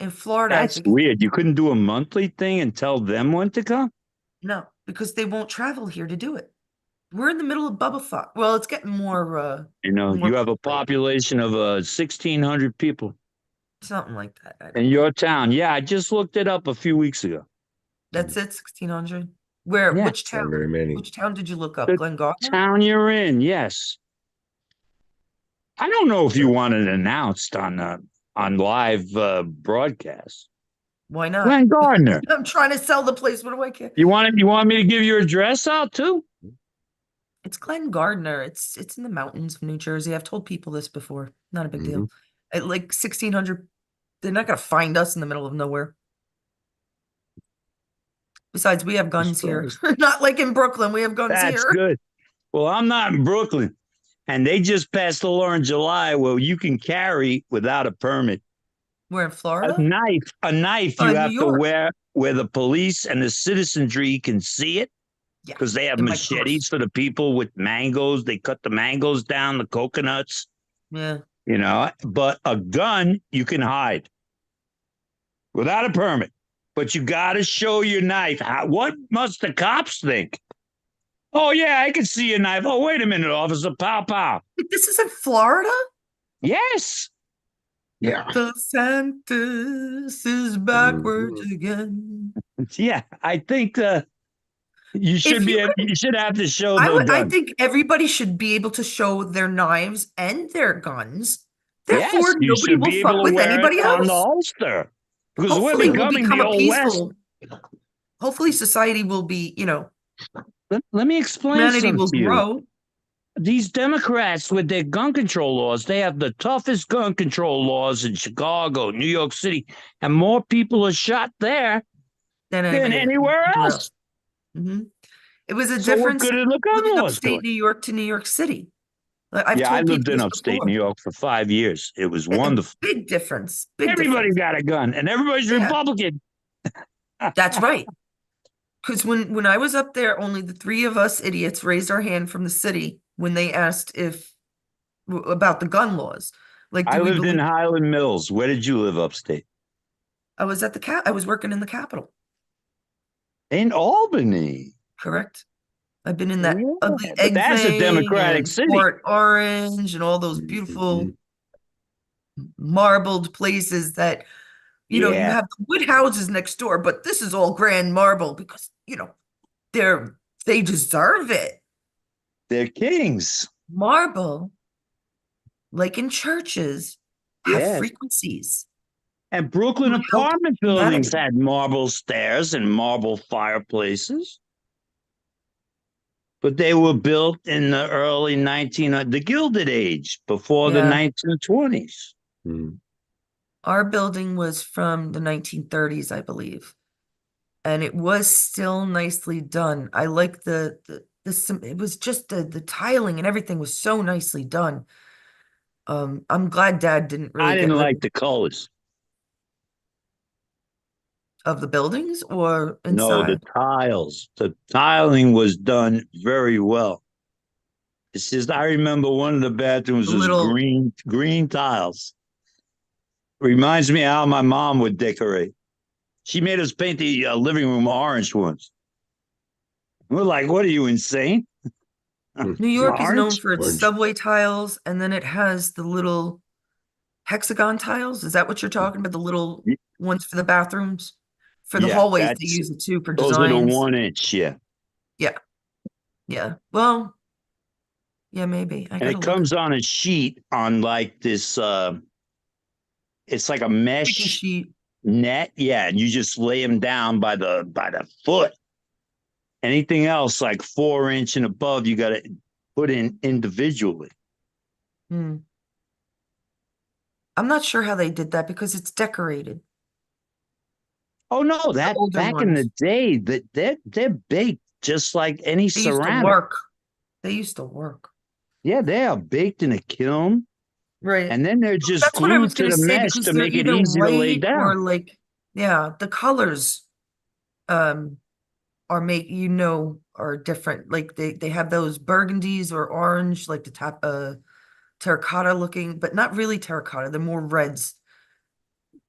In Florida, I that's think weird. You couldn't do a monthly thing and tell them when to come? no, because they won't travel here to do it. We're in the middle of Bubba fuck. Well, it's getting more more You have a populated. population of 1,600 people Something like that. I in don't know. your town. Yeah, I just looked it up a few weeks ago. That's it, 1,600. Where, Yeah. which Not town? very many. Which town did you look up? The Glen Gardner? town you're in, yes. I don't know if you want it announced on live broadcast. Why not? Glenn Gardner. I'm trying to sell the place. What do I care? You want me to give your address out too? It's Glen Gardner. It's in the mountains of New Jersey. I've told people this before. Not a big deal. At like 1,600, they're not gonna find us in the middle of nowhere. Besides, we have guns here. Not like in Brooklyn. We have guns That's here. good. Well, I'm not in Brooklyn, and they just passed a law in July where you can carry without a permit. We're in A Florida. knife Oh, you in have New to York. wear where the police and the citizenry can see it Yeah. because they have In my machetes purse. for the people with mangoes. They cut the mangoes down, the coconuts, Yeah. but a gun you can hide without a permit. But you got to show your knife. What must the cops think? Oh, yeah, I can see a knife. Oh, wait a minute, officer. Pow, pow. This is in Florida? Yes. Yeah. The Santas is backwards again. Yeah, I think You should you you should have to show I the would. I gun. think everybody should be able to show their knives and their guns. Yes, Therefore, you nobody should will be able fuck to with wear it anybody on the else. holster. Because we're Hopefully, we'll becoming become the a old West. peaceful. Hopefully, society will be. Let me explain Humanity something will to you. grow. These Democrats with their gun control laws, they have the toughest gun control laws in Chicago, New York City, and more people are shot there Than than anywhere anywhere else. Mhm. It was a So what difference good are the gun living laws upstate doing? New York to New York City. I've Yeah, I told lived people in this upstate New before. York for 5 years. It was A wonderful. big difference. Big Everybody difference. got a gun, and everybody's Yeah. Republican. That's right. Because when I was up there, only the three of us idiots raised our hand from the city when they asked about the gun laws. Like, I do we lived in believe? Highland Mills. Where did you live upstate? I was at I was working in the Capitol. In Albany. Correct. I've been in that Yeah, ugly but egg that's a thing Democratic and city. Port Orange and all those beautiful marbled places that you Yeah, have wood houses next door, but this is all grand marble because they deserve it. they're kings. Marble, like in churches, have Yes. frequencies. And Brooklyn To help apartment buildings humanity. had marble stairs and marble fireplaces. But they were built in the early the Gilded Age, before the Yeah. 1920s. Our building was from the 1930s, I believe. And it was still nicely done. I like it was just the tiling and everything was so nicely done. I'm glad Dad didn't I really get didn't rid like the colors. of the buildings or No, the inside. tiles. The tiling was done very well. It's just I remember one of the bathrooms The was little green tiles. Reminds me how my mom would decorate. She made us paint the living room orange once. We're like, what are you, insane? New York is known Orange? for its Orange. subway tiles, and then it has the little hexagon tiles. Is that what you're talking about? The little ones for the bathrooms? For the Yeah, hallways, they use it too for those are the designs. 1 inch, yeah. Yeah. Yeah. Well, yeah, maybe. I And gotta it look. comes on a sheet on like this it's like a Sticky mesh sheet. net. Yeah, and you just lay them down by the foot. Anything else like 4 inch and above, you gotta put in individually. Hmm. I'm not sure how they did that because it's decorated. Oh no, that older back in the ones. day, that they're baked just like any They used to ceramic. work. They used to work. Yeah, they are baked in a kiln, Right. and then they're just That's what I was glued to going to the say mesh because to they're make it either easy to lay white or down. like, yeah, the colors are are different. Like they have those burgundies or orange, like the top terracotta looking, but not really terracotta. They're more reds.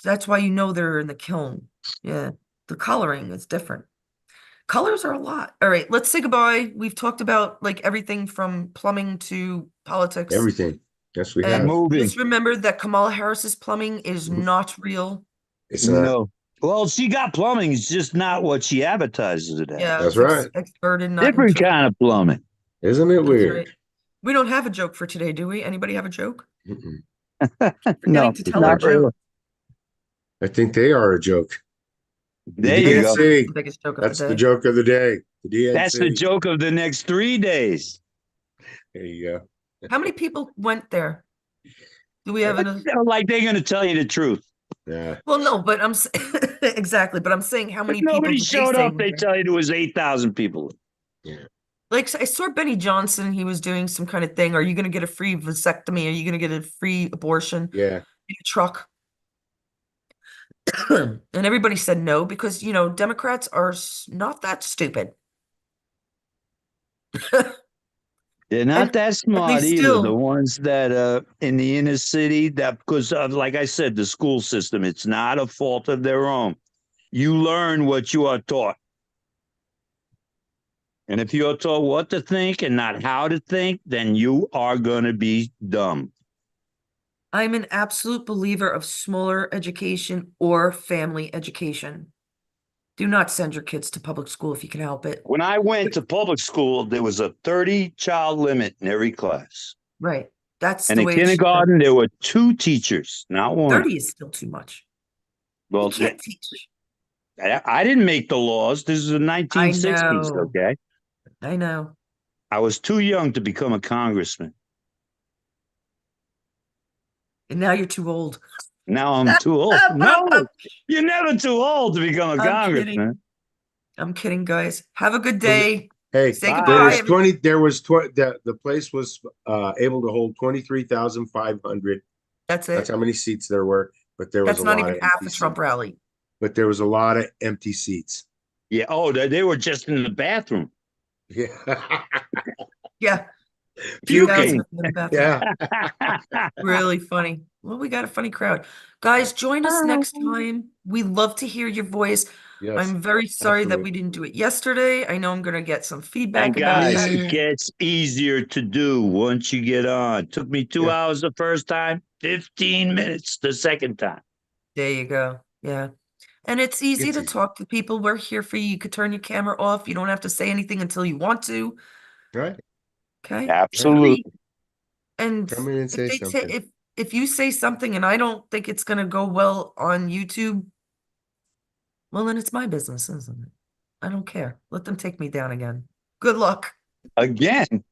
That's why they're in the kiln. Yeah. The coloring is different. Colors are a lot. All right, let's say goodbye. We've talked about like everything from plumbing to politics. Everything. Yes, we And have. Moving. just remember that Kamala Harris's plumbing is not real. It's not. No. Well, she got plumbing. It's just not what she advertises it as. Yeah, That's it's right. experted, not Different internal. kind of plumbing. Isn't it That's weird? right. We don't have a joke for today, do we? Anybody have a joke? Mm-mm. No, Forgetting to tell our not really. joke. I think they are a joke. There The you That's go. DNC. the biggest joke of That's the the day. joke of the day. The DNC. That's the joke of the next 3 days. There you go. How many people went there? Do we have enough? Like they're going to tell you the truth. Yeah. Well, no, but exactly. But I'm saying how If many people nobody did they showed say up, were they there? tell you there was 8,000 people. Like I saw Benny Johnson, he was doing some kind of thing. Are you going to get a free vasectomy? Are you going to get a free abortion Yeah. in a truck? And everybody said no because, Democrats are not that stupid. They're not that they smart either. still- The ones that in the inner city, that because like I said, the school system, it's not a fault of their own. You learn what you are taught. And if you're taught what to think and not how to think, then you are going to be dumb. I'm an absolute believer of smaller education or family education. Do not send your kids to public school if you can help it. When I went to public school, there was a 30-child limit in every class. Right. That's And the in way it should be. kindergarten, there were 2 teachers, not one. 30 is still too much. Well, You can't teach. I didn't make the laws. This is the 1960s, know. okay? I know. I was too young to become a congressman. And now you're too old. Now I'm too old. No, you're never too old to become a I'm congressman. kidding. I'm kidding, guys. Have a good day. Hey, Say Bye. there goodbye. was 20, there was 20, the place was able to hold 23,500. That's That's it. how many seats there were, but there was That's a not lot even of half empty a Trump seats. rally. But there was a lot of empty seats. Yeah. Oh, they were just in the bathroom. Yeah. Yeah. Puking. 2,000 in the bathroom. Yeah. Really funny. Well, we got a funny crowd. Guys, join us next time. We love to hear your voice. Yes. I'm very sorry that we absolutely. didn't do it yesterday. I know I'm going to get some feedback And about guys, that. it gets easier to do once you get on. Took me 2 Yeah. hours the first time, 15 minutes the second time. There you go. Yeah. And it's easy It's to easy. talk to people. We're here for you. You could turn your camera off. You don't have to say anything until you want to. Right. Okay. Absolutely. And Come in and if say they something. if you say something and I don't think it's gonna go well on YouTube, well then it's my business, isn't it? I don't care. Let them take me down again. Good luck. Again.